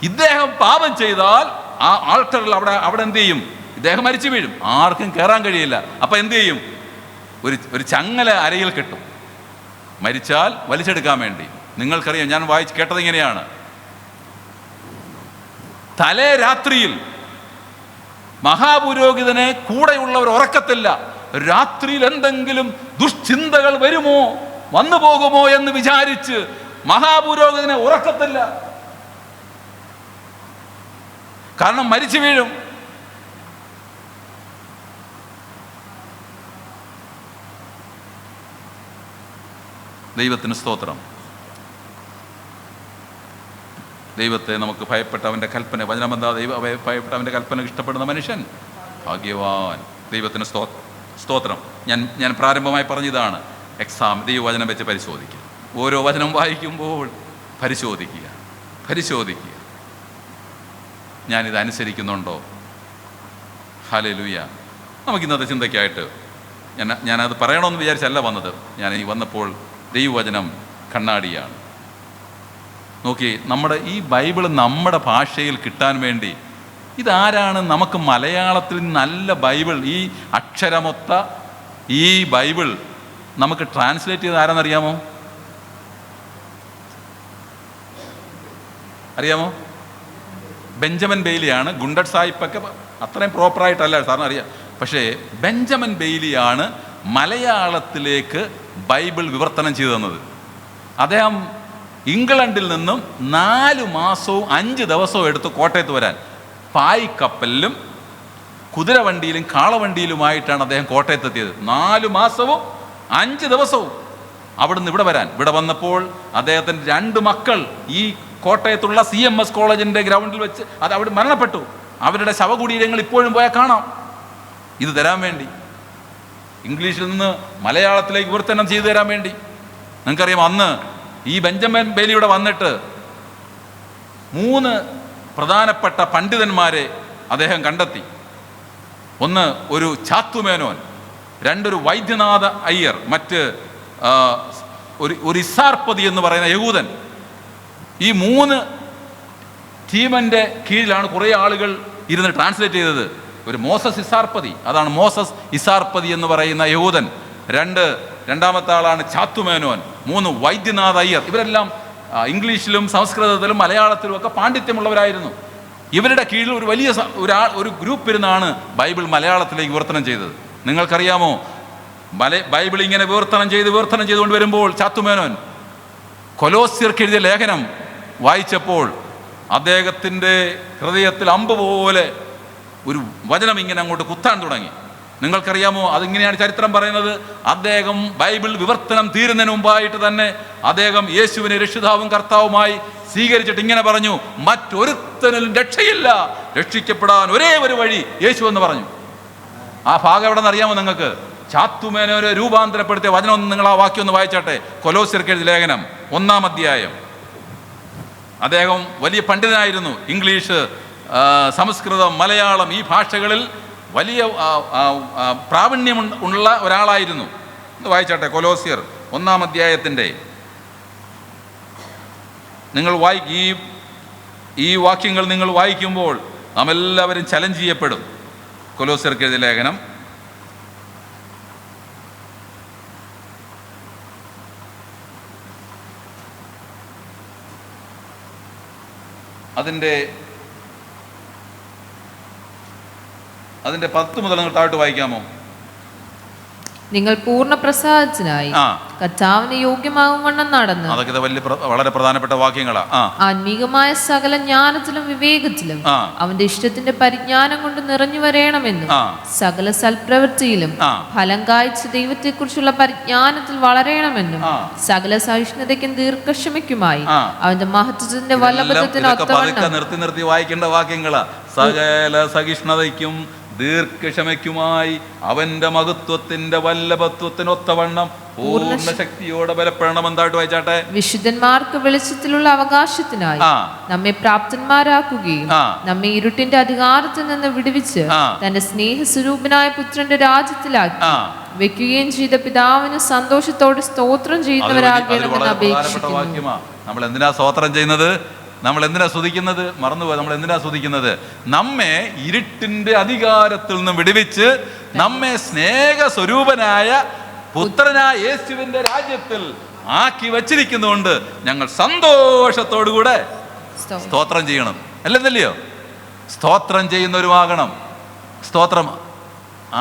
ഇദ്ദേഹം പാപം ചെയ്താൽ ആ ആൾട്ടറിൽ അവിടെ എന്ത് ചെയ്യും? ഇദ്ദേഹം മരിച്ചു വീഴും, ആർക്കും കയറാൻ കഴിയില്ല. അപ്പം എന്ത് ചെയ്യും? ഒരു ചങ്ങല അരയിൽ കെട്ടും, മരിച്ചാൽ വലിച്ചെടുക്കാൻ വേണ്ടി. നിങ്ങൾക്കറിയാം, ഞാൻ കേട്ടത് ഇങ്ങനെയാണ്, തലേ രാത്രിയിൽ മഹാപുരോഹിതനെ കൂടെയുള്ളവർ ഉറക്കത്തില്ല. രാത്രിയിൽ എന്തെങ്കിലും ദുഷ്ചിന്തകൾ വന്നു പോകുമോ എന്ന് വിചാരിച്ച് മഹാപുരോഹിതനെ ഉറക്കത്തില്ല. കാരണം മരിച്ചു വീഴും. ദൈവത്തിന് സ്തോത്രം. ദൈവത്തെ നമുക്ക് ഭയപ്പെട്ട അവൻ്റെ കൽപ്പന, വചനമെന്താ? ഭയപ്പെട്ട അവൻ്റെ കൽപ്പന ഇഷ്ടപ്പെടുന്ന മനുഷ്യൻ ഭാഗ്യവാൻ. ദൈവത്തിന് സ്തോത്രം. ഞാൻ പ്രാരംഭമായി പറഞ്ഞതാണ്, എക്സാം ദൈവവചനം വെച്ച് പരിശോധിക്കുക. ഓരോ വചനം വായിക്കുമ്പോൾ പരിശോധിക്കുക. ഞാനിത് അനുസരിക്കുന്നുണ്ടോ? ഹല്ലേലൂയ. നമുക്കിന്നത്തെ ചിന്തയ്ക്കായിട്ട് ഞാനത് പറയണമെന്ന് വിചാരിച്ചല്ല വന്നത്. ഞാൻ ഈ വന്നപ്പോൾ ദൈവവചനം കണ്ണാടിയാണ്. നോക്കി, നമ്മുടെ ഈ ബൈബിൾ നമ്മുടെ ഭാഷയിൽ കിട്ടാൻ വേണ്ടി ഇതാരാണ് നമുക്ക് മലയാളത്തിൽ നല്ല ബൈബിൾ, ഈ അക്ഷരമൊത്ത ഈ ബൈബിൾ നമുക്ക് ട്രാൻസ്ലേറ്റ് ചെയ്ത് ആരാന്നറിയാമോ? ബെഞ്ചമിൻ ബെയ്ലിയാണ്. ഗുണ്ടഡ് സാഹിബൊക്കെ അത്രയും പ്രോപ്പറായിട്ടല്ല സാറിന് അറിയാം. പക്ഷേ ബെഞ്ചമിൻ ബെയ്ലിയാണ് മലയാളത്തിലേക്ക് ബൈബിൾ വിവർത്തനം ചെയ്തു തന്നത്. അദ്ദേഹം ഇംഗ്ലണ്ടിൽ നിന്നും 4 മാസവും 5 ദിവസവും എടുത്ത് കോട്ടയത്ത് വരാൻ പായ്ക്കപ്പലിലും കുതിരവണ്ടിയിലും കാളവണ്ടിയിലുമായിട്ടാണ് അദ്ദേഹം കോട്ടയത്തെത്തിയത്. 4 മാസവും 5 ദിവസവും അവിടുന്ന് ഇവിടെ വരാൻ. ഇവിടെ വന്നപ്പോൾ അദ്ദേഹത്തിൻ്റെ 2 മക്കൾ ഈ കോട്ടയത്തുള്ള CMS കോളേജിൻ്റെ ഗ്രൗണ്ടിൽ വെച്ച് അവിടെ മരണപ്പെട്ടു. അവരുടെ ശവകുടീരങ്ങൾ ഇപ്പോഴും പോയാൽ കാണാം. ഇത് തരാൻ വേണ്ടി, ഇംഗ്ലീഷിൽ നിന്ന് മലയാളത്തിലേക്ക് വിവർത്തനം ചെയ്തു തരാൻ വേണ്ടി. നിങ്ങൾക്കറിയാം, അന്ന് ഈ ബെഞ്ചമിൻ ബെയ്ലിയുടെ വന്നിട്ട് 3 പ്രധാനപ്പെട്ട പണ്ഡിതന്മാരെ അദ്ദേഹം കണ്ടെത്തി. ഒന്ന് ഒരു ചാത്തുമേനോൻ, 2 ഒരു വൈദ്യനാഥ അയ്യർ, മറ്റ് ഒരു ഇസാർപ്പതി എന്ന് പറയുന്ന യഹൂദൻ. ഈ 3 ടീമിൻ്റെ കീഴിലാണ് കുറേ ആളുകൾ ഇരുന്ന് ട്രാൻസ്ലേറ്റ് ചെയ്തത്. ഒരു മോസസ് ഇസാർപ്പതി, അതാണ് മോസസ് ഇസാർപ്പതി എന്ന് പറയുന്ന യഹൂദൻ. രണ്ടാമത്തെ ആളാണ് ചാത്തുമേനോൻ. 3 വൈദ്യനാഥ അയ്യർ. ഇവരെല്ലാം ഇംഗ്ലീഷിലും സംസ്കൃതത്തിലും മലയാളത്തിലും ഒക്കെ പാണ്ഡിത്യമുള്ളവരായിരുന്നു. ഇവരുടെ കീഴിൽ ഒരു വലിയ ഒരു ഗ്രൂപ്പ് ഇരുന്നാണ് ബൈബിൾ മലയാളത്തിലേക്ക് വിവർത്തനം ചെയ്തത്. നിങ്ങൾക്കറിയാമോ, ബൈബിൾ ഇങ്ങനെ വിവർത്തനം ചെയ്തുകൊണ്ട് വരുമ്പോൾ ചാത്തുമേനോൻ കൊലോസ്യർക്ക് എഴുതിയ ലേഖനം വായിച്ചപ്പോൾ അദ്ദേഹത്തിൻ്റെ ഹൃദയത്തിൽ അമ്പ് പോലെ ഒരു വചനം ഇങ്ങനെ അങ്ങോട്ട് കുത്താൻ തുടങ്ങി. നിങ്ങൾക്കറിയാമോ, അതിങ്ങനെയാണ് ചരിത്രം പറയുന്നത്. അദ്ദേഹം ബൈബിൾ വിവർത്തനം തീരുന്നതിന് മുമ്പായിട്ട് തന്നെ അദ്ദേഹം യേശുവിനെ രക്ഷിതാവും കർത്താവുമായി സ്വീകരിച്ചിട്ട് ഇങ്ങനെ പറഞ്ഞു, മറ്റൊരുത്തനും രക്ഷയില്ല, രക്ഷിക്കപ്പെടാൻ ഒരേ ഒരു വഴി യേശു എന്ന് പറഞ്ഞു. ആ ഭാഗം എവിടെ നിന്ന് അറിയാമോ നിങ്ങൾക്ക്? ചാത്തുമേനോനെ രൂപാന്തരപ്പെടുത്തിയ വചനം ഒന്ന് നിങ്ങൾ ആ വാക്യം ഒന്ന് വായിച്ചാട്ടെ. കൊലോസ്യർക്ക് എഴുതിയ ലേഖനം 1-ാം അധ്യായം. അദ്ദേഹം വലിയ പണ്ഡിതനായിരുന്നു. ഇംഗ്ലീഷ്, സംസ്കൃതം, മലയാളം ഈ ഭാഷകളിൽ വലിയ പ്രാവീണ്യം ഉള്ള ഒരാളായിരുന്നു. ഒന്ന് വായിച്ചാട്ടെ. കൊലോസ്യർ 1-ാം അധ്യായത്തിൻ്റെ നിങ്ങൾ ഈ വാക്യങ്ങൾ നിങ്ങൾ വായിക്കുമ്പോൾ നാം എല്ലാവരും ചലഞ്ച് ചെയ്യപ്പെടും. കൊലോസ്യർക്ക് എഴുതിയ ലേഖനം അതിൻ്റെ 10 മുതൽ നിങ്ങൾ താഴോട്ട് വായിക്കാമോ? നിങ്ങൾ പൂർണ്ണ പ്രസാദത്തിനായി കർത്താവിന് യോഗ്യമാകും വണ്ണം നടന്ന്. അതൊക്കെ വളരെ പ്രധാനപ്പെട്ട വാക്യങ്ങളാ. ആത്മീകമായ സകല ജ്ഞാനത്തിലും വിവേകത്തിലും അവന്റെ ഇഷ്ടത്തിന്റെ പരിജ്ഞാനം കൊണ്ട് നിറഞ്ഞു വരണമെന്നും സകല സൽപ്രവൃത്തിയിലും ഫലം കായ്ച്ച ദൈവത്തെക്കുറിച്ചുള്ള പരിജ്ഞാനത്തിൽ വളരണമെന്നും സകല സഹിഷ്ണുതയ്ക്കും ദീർഘക്ഷമയ്ക്കുമായി അവന്റെ മഹത്വത്തിന്റെ വല്ലഭത്വത്തിന് ഒത്തവണ്ണം. നിർത്തി വായിക്കേണ്ട വാക്യങ്ങളാ. സകല സഹിഷ്ണുതയ്ക്കും ദീർഘക്ഷമയ്ക്കുമായി അവന്റെ മഹത്വത്തിന്റെ വല്ലഭത്വത്തിനൊത്തവണ്ണം പൂർണ്ണ ശക്തിയോടെ ബലപ്പെടണം. എന്തായിട്ട് വായിച്ചാട്ടെ. വിശുദ്ധന്മാർക്ക് വെളിച്ചത്തിലുള്ള അവകാശത്തിനായി നമ്മെ പ്രാപ്തന്മാരാക്കുകയും നമ്മെ ഇരുട്ടിന്റെ അധികാരത്തിൽ നിന്ന് വിടുവിച്ച് തന്റെ സ്നേഹസ്വരൂപനായ പുത്രന്റെ രാജ്യത്തിലാക്കി വെക്കുകയും ചെയ്ത പിതാവിന് സന്തോഷത്തോടെ സ്തോത്രം ചെയ്യുന്നവരാകണമെന്ന് അപേക്ഷിക്കുന്നു. നമ്മൾ എന്തിനാ സ്തോത്രം ചെയ്യുന്നത്? നമ്മൾ എന്തിനാ സ്തുതിക്കുന്നത്? മറന്നുപോയി. നമ്മൾ എന്തിനാ സ്തുതിക്കുന്നത്? നമ്മെ ഇരുട്ടിന്റെ അധികാരത്തിൽ നിന്ന് വിടുവിച്ച് നമ്മെ സ്നേഹസ്വരൂപനായ പുത്രനായ യേശുവിന്റെ രാജ്യത്തിൽ ആക്കി വച്ചിരിക്കുന്നതുകൊണ്ട് ഞങ്ങൾ സന്തോഷത്തോടുകൂടെ സ്തോത്രം ചെയ്യണം. അല്ലെന്നല്ലയോ? സ്തോത്രം ചെയ്യുന്നവരുമാകണം. സ്തോത്രം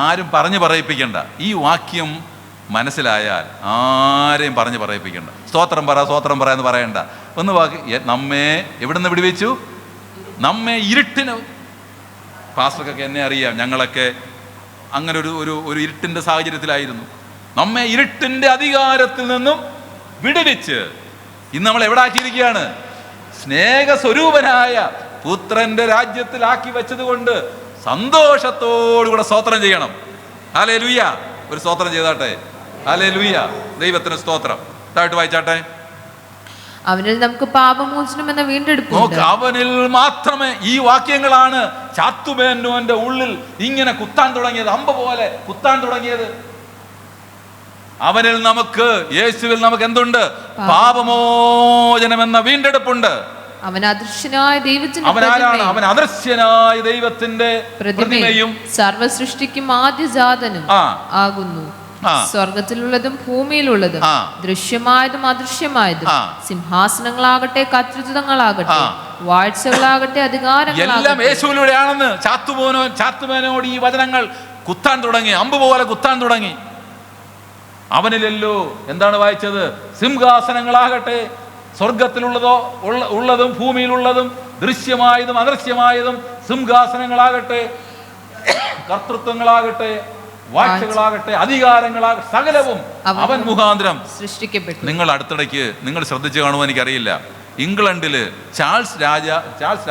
ആരും പറഞ്ഞു പറയിപ്പിക്കണ്ട. ഈ വാക്യം മനസ്സിലായാൽ ആരെയും പറഞ്ഞു പറയിപ്പിക്കണ്ട. സ്തോത്രം പറ എന്ന് പറയണ്ട. ഒന്ന് വാക്ക്. നമ്മെ എവിടുന്ന് വിടുവിച്ചു? നമ്മെ ഇരുട്ടിന്. പാസ്റ്റർക്കൊക്കെ എന്നെ അറിയാം, ഞങ്ങളൊക്കെ അങ്ങനെ ഒരു ഇരുട്ടിൻ്റെ സാഹചര്യത്തിലായിരുന്നു. നമ്മെ ഇരുട്ടിൻ്റെ അധികാരത്തിൽ നിന്നും വിടുവിച്ച് ഇന്ന് നമ്മൾ എവിടെ ആക്കിയിരിക്കുകയാണ്? സ്നേഹസ്വരൂപനായ പുത്രന്റെ രാജ്യത്തിലാക്കി വെച്ചത് കൊണ്ട് സന്തോഷത്തോടുകൂടെ സ്തോത്രം ചെയ്യണം. ഹല്ലേലൂയ. ഒരു സ്തോത്രം ചെയ്താട്ടെ. ഹല്ലേലൂയ. ദൈവത്തിന് സ്തോത്രം. താഴോട്ട് വായിച്ചാട്ടെ. അവനിൽ നമുക്ക് പാപമോചനം എന്ന വീണ്ടെടുപ്പ്. അവനിൽ മാത്രമേ. ഈ വാക്യങ്ങളാണ് ചാത്തുമേനോന്റെ ഉള്ളിൽ ഇങ്ങനെ കുത്താൻ തുടങ്ങിയത്, അമ്പ പോലെ കുത്താൻ തുടങ്ങിയത്. അവനിൽ നമുക്ക്, യേശുവിൽ നമുക്ക് എന്തുണ്ട്? പാപമോചനം എന്ന വീണ്ടെടുപ്പുണ്ട്. അവൻ അദൃശ്യനായ ദൈവത്തിന്റെ. അവനാരാണ്? അവൻ അദൃശ്യനായ ദൈവത്തിന്റെ പ്രതിമയും സർവസൃഷ്ടിക്കും ആദ്യജാതനും ആകുന്നു. സ്വർഗത്തിലുള്ളതും ഭൂമിയിലുള്ളതും ദൃശ്യമായതും അദൃശ്യമായതും സിംഹാസനങ്ങളാകട്ടെ കർത്തൃത്വങ്ങളാകട്ടെ വാഴ്ചകളാകട്ടെ അധികാരങ്ങളാകട്ടെ യേശുവിലൂടെയാണെന്ന് ചാത്തുമേനോട് ഈ വചനങ്ങൾ കുത്താൻ തുടങ്ങി, അമ്പ് പോലെ കുത്താൻ തുടങ്ങി. അവനിലല്ലോ എന്താണ് വായിച്ചത്? സിംഹാസനങ്ങളാകട്ടെ, സ്വർഗത്തിലുള്ളതും ഭൂമിയിലുള്ളതും ദൃശ്യമായതും അദൃശ്യമായതും സിംഹാസനങ്ങളാകട്ടെ, കർത്തൃത്വങ്ങളാകട്ടെ, വാഴ്ചകളാകട്ടെ, അധികാരങ്ങളാകട്ടെ, സകലവും അവൻ മുഖാന്തരം സൃഷ്ടിക്കപ്പെട്ടു. നിങ്ങൾ അടുത്തിടയ്ക്ക് നിങ്ങൾ ശ്രദ്ധിച്ചു കാണുമോ എനിക്കറിയില്ല, ഇംഗ്ലണ്ടില് ചാൾസ്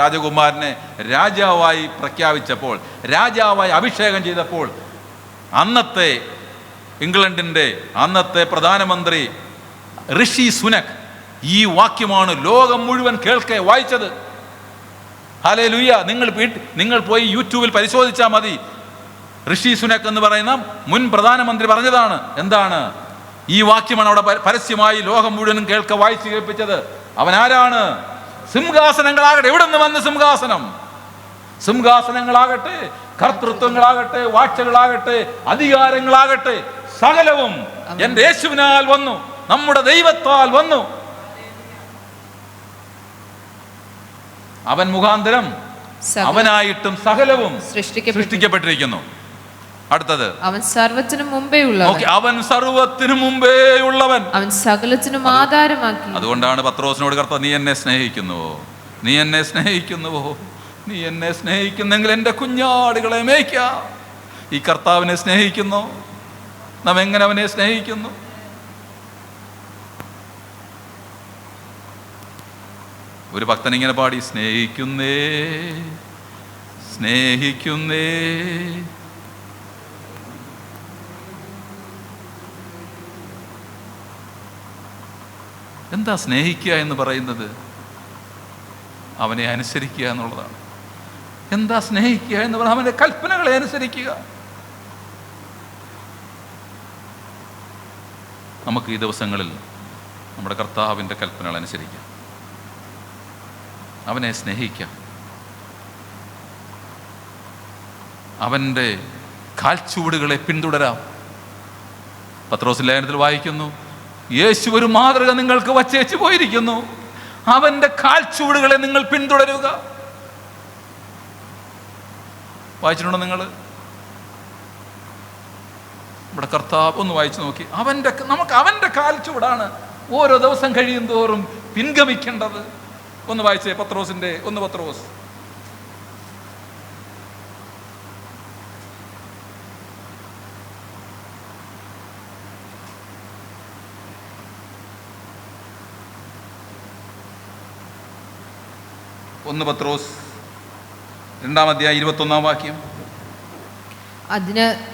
രാജകുമാരനെ രാജാവായി പ്രഖ്യാപിച്ചപ്പോൾ, രാജാവായി അഭിഷേകം ചെയ്തപ്പോൾ, അന്നത്തെ ഇംഗ്ലണ്ടിൻ്റെ അന്നത്തെ പ്രധാനമന്ത്രി ഋഷി സുനക് ഈ വാക്യമാണ് ലോകം മുഴുവൻ കേൾക്കെ വായിച്ചത്. ഹല്ലേലൂയ. നിങ്ങൾ പോയി യൂട്യൂബിൽ പരിശോധിച്ചാൽ മതി. ഋഷി സുനക് എന്ന് പറയുന്ന മുൻ പ്രധാനമന്ത്രി പറഞ്ഞതാണ്. എന്താണ്? ഈ വാക്യമാണ് അവിടെ പരസ്യമായി ലോകം മുഴുവനും കേൾക്കെ വായിച്ച് കേൾപ്പിച്ചത്. അവൻ ആരാണ്? സിംഹാസനങ്ങളാകട്ടെ. എവിടെ നിന്ന് വന്ന് സിംഹാസനം? സിംഹാസനങ്ങളാകട്ടെ, കർത്തൃത്വങ്ങളാകട്ടെ, വാഴ്ചകളാകട്ടെ, അധികാരങ്ങളാകട്ടെ, സകലവും എൻ്റെ യേശുവിനാൽ വന്നു, നമ്മുടെ ദൈവത്താൽ വന്നു. അവൻ മുഖാന്തരം അവനായിട്ടും സകലവും സൃഷ്ടിക്കപ്പെട്ടിരിക്കുന്നു. അടുത്തത്, അവൻ സർവ്വത്തിനും മുമ്പേ ഉള്ളവൻ. അവൻ സർവ്വത്തിനും മുമ്പേ ഉള്ളവൻ, അവൻ സകലത്തിനും ആധാരമാക്കി. അതുകൊണ്ടാണ് പത്രോസിനോട് കർത്താവ്, നീ എന്നെ സ്നേഹിക്കുന്നുവോ? നീ എന്നെ സ്നേഹിക്കുന്നുവോ? നീ എന്നെ സ്നേഹിക്കുന്നെങ്കിൽ എൻ്റെ കുഞ്ഞാടുകളെ മേയ്ക്കാം. ഈ കർത്താവിനെ സ്നേഹിക്കുന്നു. നാം എങ്ങനെ അവനെ സ്നേഹിക്കുന്നു? ഒരു ഭക്തൻ ഇങ്ങനെ പാടി, സ്നേഹിക്കുന്നേ സ്നേഹിക്കുന്നേ. എന്താ സ്നേഹിക്കുക എന്ന് പറയുന്നത്? അവനെ അനുസരിക്കുക എന്നുള്ളതാണ്. എന്താ സ്നേഹിക്കുക എന്ന് പറഞ്ഞാൽ അവൻ്റെ കൽപ്പനകളെ അനുസരിക്കുക. നമുക്ക് ഈ ദിവസങ്ങളിൽ നമ്മുടെ കർത്താവിൻ്റെ കൽപ്പനകൾ അനുസരിക്കാം, അവനെ സ്നേഹിക്കാം, അവൻ്റെ കാൽച്ചുവടുകളെ പിന്തുടരാം. പത്രോസ് ലേഖനത്തിൽ വായിക്കുന്നു, യേശു ഒരു മാതൃക നിങ്ങൾക്ക് വച്ചേച്ചു പോയിരിക്കുന്നു, അവൻ്റെ കാൽച്ചുവടുകളെ നിങ്ങൾ പിന്തുടരുക. വായിച്ചിട്ടുണ്ടോ നിങ്ങൾ? നമ്മുടെ കർത്താവ് ഒന്ന് വായിച്ചു നോക്കി. നമുക്ക് അവൻ്റെ കാൽച്ചുവടാണ് ഓരോ ദിവസം കഴിയും തോറും പിൻഗമിക്കേണ്ടത്. ഒന്ന് വായിച്ചേ, പത്രോസിന്റെ 1 പത്രോസ്. പത്രോസ് 2-ാം അധ്യായം 21-ാം വാക്യം.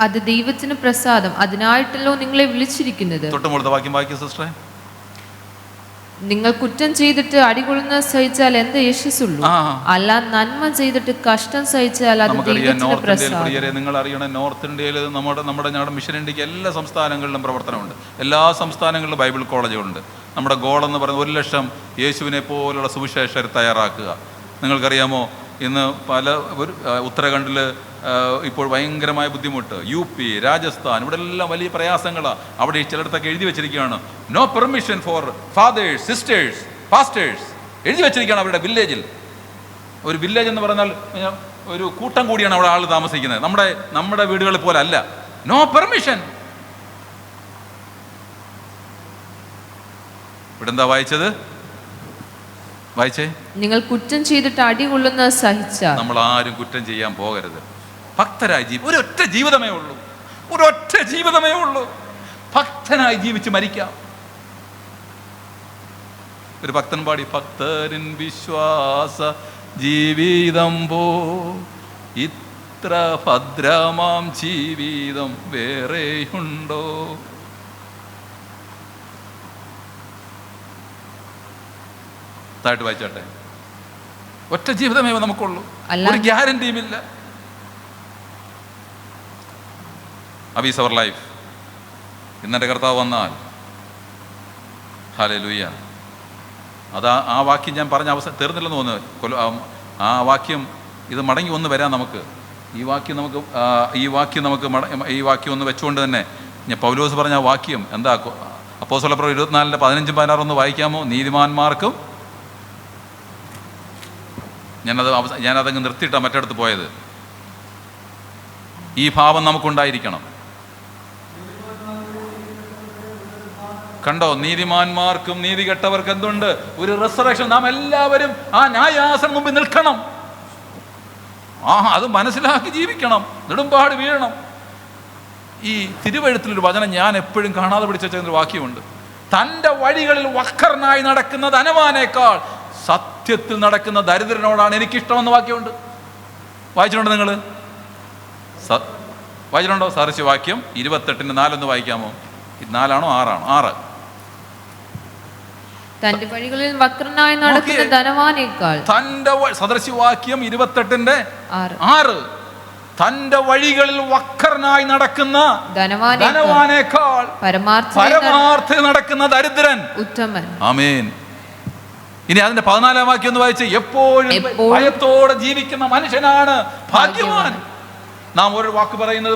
അത് ദൈവത്തിന് പ്രസാദം, അതിനായിട്ടല്ലോ നിങ്ങളെ വിളിച്ചിരിക്കുന്നത്. തൊട്ടുമുള്ള വാക്യം വായിക്കും സിസ്റ്ററെ. നിങ്ങൾ കുറ്റം ചെയ്തിട്ട് അടികൊള്ളുന്ന സഹിച്ചാൽ എന്ത് യശസ്സുള്ളൂ? അല്ല, നന്മ ചെയ്തിട്ട് കഷ്ടം സഹിച്ചാൽ അത് ദൈവത്തിന് പ്രസാദം. നിങ്ങൾ അറിയണം, നോർത്ത് ഇന്ത്യയിൽ നമ്മുടെ മിഷൻ ഇന്ത്യക്ക് എല്ലാ സംസ്ഥാനങ്ങളിലും പ്രവർത്തനമുണ്ട്. എല്ലാ സംസ്ഥാനങ്ങളിലും ബൈബിൾ കോളേജുകളുണ്ട്. നമ്മുടെ ഗോളെന്ന് പറയുന്നത് 1,00,000 യേശുവിനെ പോലുള്ള സുവിശേഷകരെ തയ്യാറാക്കുക. നിങ്ങൾക്കറിയാമോ, ഇന്ന് ഉത്തരാഖണ്ഡിൽ ഇപ്പോൾ ഭയങ്കരമായ ബുദ്ധിമുട്ട്, UP, രാജസ്ഥാൻ, ഇവിടെ എല്ലാം വലിയ പ്രയാസങ്ങളാണ്. അവിടെ ചിലയിടത്തൊക്കെ എഴുതി വെച്ചിരിക്കുകയാണ്, no permission for fathers, sisters, pastors എഴുതി വെച്ചിരിക്കുകയാണ്. അവരുടെ വില്ലേജിൽ, ഒരു വില്ലേജ് എന്ന് പറഞ്ഞാൽ ഒരു കൂട്ടം കൂടിയാണ് അവിടെ ആൾ താമസിക്കുന്നത്. നമ്മുടെ വീടുകളെ പോലെ അല്ല, നോ പെർമിഷൻ. ഇവിടെ എന്താ വായിച്ചത്? വായിച്ചേ. നിങ്ങൾ കുറ്റം ചെയ്തിട്ട് അടികൊള്ളുന്ന സഹിച്ചാൽ. നമ്മൾ ആരും കുറ്റം ചെയ്യാൻ പോകരുത്. ഭക്തരായി ഒരൊറ്റ ജീവിതമേ ഉള്ളൂ, ഒരൊറ്റ ജീവിതമേ ഉള്ളൂ. ഭക്തനായി ജീവിച്ച് മരിക്കാം. ഒരു ഭക്തൻ പാടി, ഭക്തരിൻ വിശ്വാസ ജീവിതം പോ ഇത്ര ഭദ്രമാം ജീവിതം വേറെയുണ്ടോ? തായിട്ട് വായിച്ചാട്ടെ. ഒറ്റ ജീവിതമേ നമുക്കുള്ളൂ, ഒരു ഗ്യാരണ്ടിയുമില്ല. അബീസ് അവർ ലൈഫ്. ഇന്നെൻ്റെ കർത്താവ് വന്നാൽ, ഹല്ലേലൂയ. ആ വാക്യം ഞാൻ പറഞ്ഞ തീർന്നില്ലെന്ന് തോന്നുന്നു. ആ വാക്യം ഇത് മടങ്ങി ഒന്ന് വരാം നമുക്ക്. ഈ വാക്യം ഒന്ന് വെച്ചുകൊണ്ട് തന്നെ ഞാൻ പൗലോസ് പറഞ്ഞ ആ വാക്യം എന്താ? അപ്പോസ്തല പ്രവൃത്തി 24 15-16 ഒന്ന് വായിക്കാമോ? നീതിമാന്മാർക്കും, ഞാനതങ്ങ് നിർത്തിയിട്ടാണ് മറ്റിടത്ത് പോയത്. ഈ ഭാവം നമുക്കുണ്ടായിരിക്കണം. കണ്ടോ, നീതിമാന്മാർക്കും നീതി കെട്ടവർക്ക് എന്തുണ്ട്? ഒരു റിസറക്ഷൻ. നാം എല്ലാവരും ആ ന്യായാസനം മുമ്പിൽ നിൽക്കണം. അത് മനസ്സിലാക്കി ജീവിക്കണം, നെടുമ്പാട് വീഴണം. ഈ തിരുവഴുത്തിലൊരു വചനം ഞാൻ എപ്പോഴും കാണാതെ പിടിച്ച ഒരു വാക്യമുണ്ട്. തൻ്റെ വഴികളിൽ വക്രനായി നടക്കുന്ന ധനവാനേക്കാൾ സത്യത്തിൽ നടക്കുന്ന ദരിദ്രനോടാണ് എനിക്കിഷ്ടമെന്ന വാക്യമുണ്ട്. വായിച്ചിട്ടുണ്ടോ നിങ്ങൾ? വായിച്ചിട്ടുണ്ടോ? സാറിച്ച് വാക്യം 28-4 വായിക്കാമോ? 4 ആണോ 6 ആണോ? 6. തന്റെ വഴികളിൽ വക്രനായി നടക്കുന്ന ധനവാനേക്കാൾ. തന്റെ സദൃശവാക്യം 28-6. തന്റെ വഴികളിൽ വക്രനായി നടക്കുന്ന ധനവാനേക്കാൾ പരമാർത്ഥ നടക്കുന്ന ദരിദ്രൻ ഉത്തമൻ. ആമേൻ. ഇനി അതിന്റെ 14-ാം വാക്യം ഒന്ന് വായിച്ച്, എപ്പോഴും ഭയത്തോടെ ജീവിക്കുന്ന മനുഷ്യനാണ് ഭാഗ്യവാൻ. നാം ഒരു വാക്ക് പറയുന്നത്,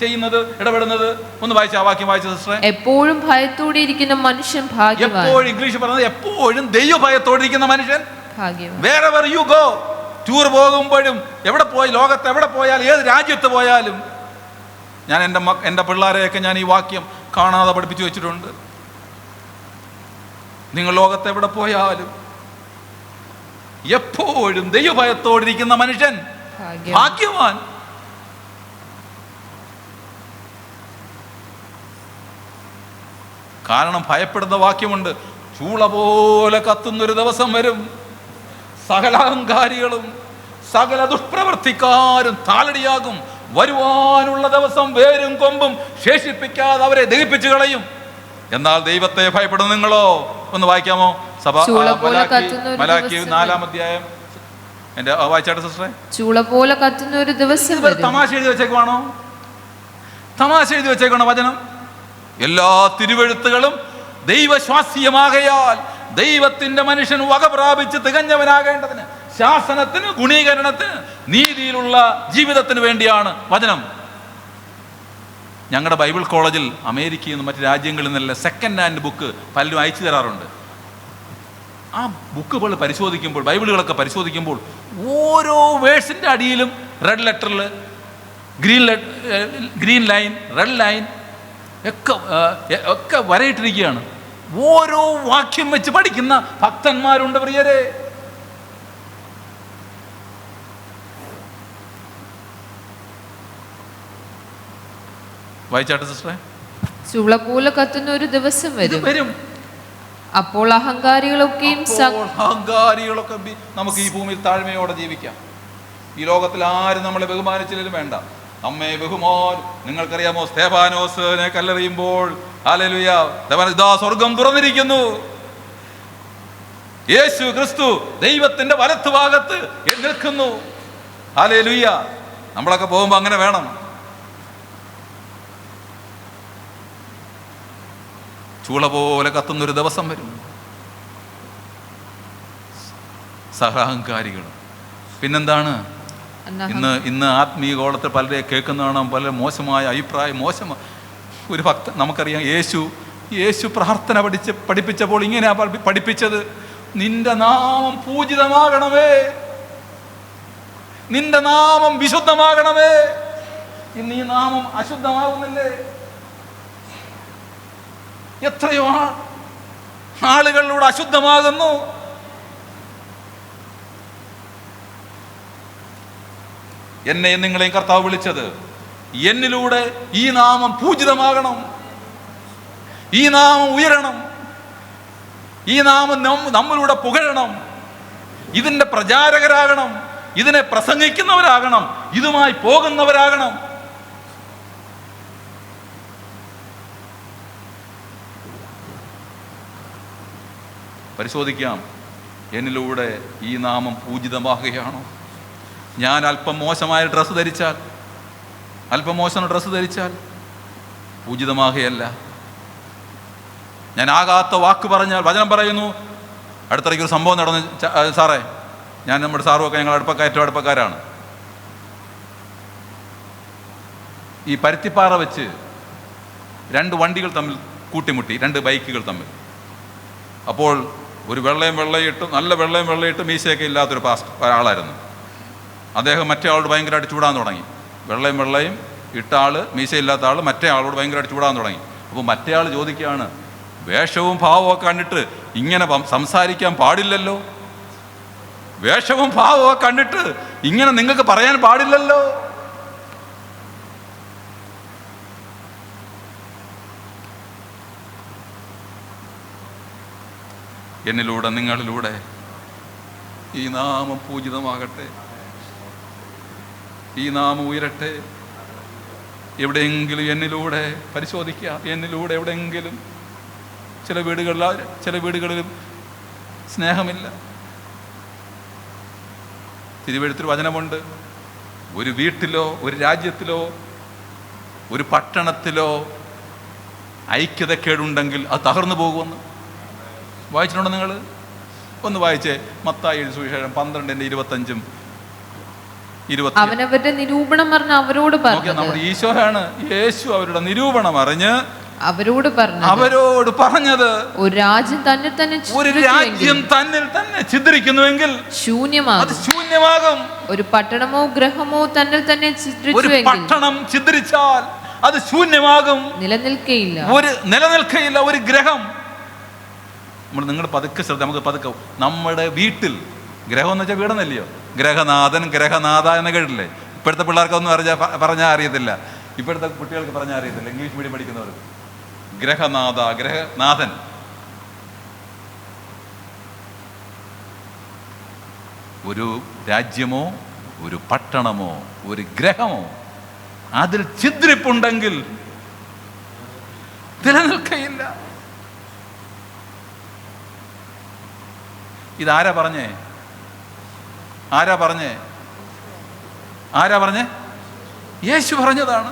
ചെയ്യുന്നത്, ഇടപെടുന്നത് ഒന്ന് വായിച്ച ആ വാക്യം വായിച്ച സിസ്റ്ററെ. എപ്പോഴും ഭയത്തോടെ ഇരിക്കുന്ന മനുഷ്യൻ ഭാഗ്യവാൻ. എപ്പോഴും ഇംഗ്ലീഷ് പറയുന്നത് എപ്പോഴും ദൈവ ഭയത്തോടെ ഇരിക്കുന്ന മനുഷ്യൻ ഭാഗ്യവാൻ. Wherever you go, ടൂർ പോകുമ്പോഴും എവിടെ പോയി, ലോകത്ത് എവിടെ പോയാലും, ഏത് രാജ്യത്ത് പോയാലും, ഞാൻ എൻ്റെ പിള്ളേരെയൊക്കെ ഞാൻ ഈ വാക്യം കാണാതെ പഠിപ്പിച്ചു വെച്ചിട്ടുണ്ട്. നിങ്ങൾ ലോകത്ത് എവിടെ പോയാലും എപ്പോഴും ദൈവഭയത്തോടിരിക്കുന്ന മനുഷ്യൻ ഭാഗ്യവാൻ. കാരണം ഭയപ്പെടുന്ന വാക്യമുണ്ട്, ചൂള പോലെ കത്തുന്നൊരു ദിവസം വരും, സകല അഹങ്കാരികളും സകല ദുഷ്പ്രവർത്തിക്കാരും താളടിയാകും, വരുവാനുള്ള ദിവസം വേരും കൊമ്പും ശേഷിപ്പിക്കാതെ അവരെ ദഹിപ്പിച്ചു കളയും. എന്നാൽ ദൈവത്തെ ഭയപ്പെടുന്ന നിങ്ങളോ, ഒന്ന് വായിക്കാമോ സഭ, മലാക്കി 4-ാം അധ്യായം. എന്റെ വായിച്ചാട്ടെ സിസ്റ്ററെ. ചൂള പോലെ കത്തുന്ന ഒരു ദിവസം. തമാശ എഴുതി വെച്ചേക്കുവാണോ? തമാശ എഴുതി വെച്ചേക്കണോ വചനം? എല്ലാ തിരുവെഴുത്തുകളും ദൈവശ്വാസ്യമാകയാൽ ദൈവത്തിന്റെ മനുഷ്യൻ വക പ്രാപിച്ച് തികഞ്ഞവനാകേണ്ടതിന്, ശാസനത്തിന്, ഗുണീകരണത്തിന്, നീതിയിലുള്ള ജീവിതത്തിന് വേണ്ടിയാണ് വചനം. ഞങ്ങളുടെ ബൈബിൾ കോളേജിൽ അമേരിക്കയിൽ നിന്നും മറ്റു രാജ്യങ്ങളിൽ നിന്നല്ല സെക്കൻഡ് ഹാൻഡ് ബുക്ക് പലരും അയച്ചു തരാറുണ്ട്. ആ ബുക്കുകൾ പരിശോധിക്കുമ്പോൾ, ബൈബിളുകളൊക്കെ പരിശോധിക്കുമ്പോൾ, ഓരോ വേഴ്സിൻ്റെ അടിയിലും റെഡ് ലെറ്ററിൽ ഗ്രീൻ ലൈൻ, റെഡ് ലൈൻ ഒക്കെ വരയിട്ടിരിക്കുകയാണ്. ഓരോ വാക്യം വെച്ച് പഠിക്കുന്ന ഭക്തന്മാരുണ്ട് പ്രിയരെ. വായിച്ചാട്ടെ സിസ്റ്ററെ. ചൂള പോലെ കത്തുന്ന ഒരു ദിവസം വരും, അപ്പോൾ അഹങ്കാരികളൊക്കെ നമുക്ക് ഈ ഭൂമിയിൽ താഴ്മയോടെ ജീവിക്കാം. ഈ ലോകത്തിൽ ആരും നമ്മളെ ബഹുമാനിച്ചില്ലെങ്കിലും വേണ്ട, നമ്മെ ബഹുമാനം. നിങ്ങൾക്കറിയാമോ, സ്തേഫാനോസിനെ കല്ലെറിയുമ്പോൾ ഹല്ലേലൂയ, ഇതാ സ്വർഗം തുറന്നിരിക്കുന്നു, യേശു ക്രിസ്തു ദൈവത്തിന്റെ വലത്തുഭാഗത്ത് നിൽക്കുന്നു. ഹല്ലേലൂയ. നമ്മളൊക്കെ പോകുമ്പോൾ അങ്ങനെ വേണം. ചൂള പോലെ കത്തുന്നൊരു ദിവസം വരും, സഹഅഹങ്കാരികളും. പിന്നെന്താണ്? ഇന്ന് ആത്മീയ ഗോളത്തിൽ പലരെ കേൾക്കുന്നതാണ്, പല മോശമായ അഭിപ്രായം. ഒരു ഭക്തൻ, നമുക്കറിയാം, യേശു പ്രാർത്ഥന പഠിപ്പിച്ചപ്പോൾ ഇങ്ങനെയാ പഠിപ്പിച്ചത്, നിന്റെ നാമം പൂജിതമാകണമേ, നിന്റെ നാമം വിശുദ്ധമാകണമേ. ഇന്ന് ഈ നാമം അശുദ്ധമാകുന്നില്ലേ? എത്രയോ ആളുകളിലൂടെ അശുദ്ധമാകുന്നു. എന്നെയും നിങ്ങളെയും കർത്താവ് വിളിച്ചത് എന്നിലൂടെ ഈ നാമം പൂജിതമാകണം, ഈ നാമം ഉയരണം, ഈ നാമം നമ്മളിലൂടെ പുകഴണം, ഇതിന്റെ പ്രചാരകരാകണം, ഇതിനെ പ്രസംഗിക്കുന്നവരാകണം, ഇതുമായി പോകുന്നവരാകണം. പരിശോധിക്കാം, എന്നിലൂടെ ഈ നാമം പൂജിതമാകുകയാണോ? ഞാൻ അല്പം മോശമായ ഡ്രസ്സ് ധരിച്ചാൽ പൂജിതമാകുകയല്ല. ഞാൻ ആകാത്ത വാക്ക് പറഞ്ഞാൽ, വചനം പറയുന്നു, അടുത്തിടയ്ക്ക് ഒരു സംഭവം നടന്നു സാറേ. നമ്മുടെ സാറുമൊക്കെ ഞങ്ങൾ അടുപ്പക്കാരാണ്. ഈ പരുത്തിപ്പാറ വെച്ച് 2 വണ്ടികൾ തമ്മിൽ കൂട്ടിമുട്ടി, 2 ബൈക്കുകൾ തമ്മിൽ. അപ്പോൾ ഒരു നല്ല വെള്ളയും വെള്ളയിട്ട് മീശയൊക്കെ ഇല്ലാത്തൊരു ആളായിരുന്നു അദ്ദേഹം. മറ്റേ ആളോട് ഭയങ്കരമായിട്ട് ചൂടാൻ തുടങ്ങി. വെള്ളയും ഇട്ട ആള്, മീശയില്ലാത്ത ആൾ മറ്റേ ആളോട് ഭയങ്കരമായിട്ട് ചൂടാൻ തുടങ്ങി. അപ്പോൾ മറ്റേ ആൾ ചോദിക്കുകയാണ്, വേഷവും ഭാവവും ഒക്കെ കണ്ടിട്ട് ഇങ്ങനെ സംസാരിക്കാൻ പാടില്ലല്ലോ, വേഷവും ഭാവവും ഒക്കെ കണ്ടിട്ട് ഇങ്ങനെ നിങ്ങൾക്ക് പറയാൻ പാടില്ലല്ലോ. എന്നിലൂടെ, നിങ്ങളിലൂടെ ഈ നാമം പൂജിതമാകട്ടെ, ഈ നാമം ഉയരട്ടെ. എവിടെയെങ്കിലും എന്നിലൂടെ പരിശോധിക്കാം, എന്നിലൂടെ എവിടെയെങ്കിലും ചില വീടുകളിലും സ്നേഹമില്ല. തിരുവെഴുത്തിൽ വചനമുണ്ട്, ഒരു വീട്ടിലോ ഒരു രാജ്യത്തിലോ ഒരു പട്ടണത്തിലോ ഐക്യതക്കേടുണ്ടെങ്കിൽ അത് തകർന്നു പോകുമെന്ന്. വായിച്ചിട്ടുണ്ടോ നിങ്ങൾ? ഒന്ന് വായിച്ചേ, മത്തായി സുവിശേഷം 12:25. അവനവരുടെ നിരൂപണം അറിഞ്ഞ് അവരോട് പറഞ്ഞു. നമ്മുടെ ഈശോയാണ്. യേശു അവരുടെ നിരൂപണം അറിഞ്ഞ് അവരോട് പറഞ്ഞത് ഒരു രാജ്യം തന്നിൽ തന്നെ ചിത്രിക്കുന്നുവെങ്കിൽ ശൂന്യമാകും. ഒരു പട്ടണമോ ഗ്രഹമോ തന്നിൽ തന്നെ പട്ടണം ചിത്രിച്ചാൽ അത് ശൂന്യമാകും, നിലനിൽക്കയില്ല. ഒരു ഗ്രഹം, നിങ്ങൾ പതുക്കെ ശ്രദ്ധ, നമുക്ക് പതുക്കെ, നമ്മുടെ വീട്ടിൽ ഗ്രഹം എന്ന് വെച്ചാൽ വീടെന്നല്ലയോ, ഗ്രഹനാഥൻ ഗ്രഹനാഥ എന്ന് കേട്ടില്ലേ? ഇപ്പോഴത്തെ പിള്ളേർക്കൊന്നും പറഞ്ഞാൽ അറിയത്തില്ല, ഇപ്പോഴത്തെ കുട്ടികൾക്ക് പറഞ്ഞാൽ അറിയത്തില്ല, ഇംഗ്ലീഷ് മീഡിയം പഠിക്കുന്നവർ. ഗ്രഹനാഥ, ഗ്രഹനാഥൻ. ഒരു രാജ്യമോ ഒരു പട്ടണമോ ഒരു ഗ്രഹമോ അതിൽ ഛിദ്രിപ്പുണ്ടെങ്കിൽ നിലനിൽക്കയില്ല. ഇതാരാ പറഞ്ഞേ? ആരാ പറഞ്ഞേ? യേശു പറഞ്ഞതാണ്.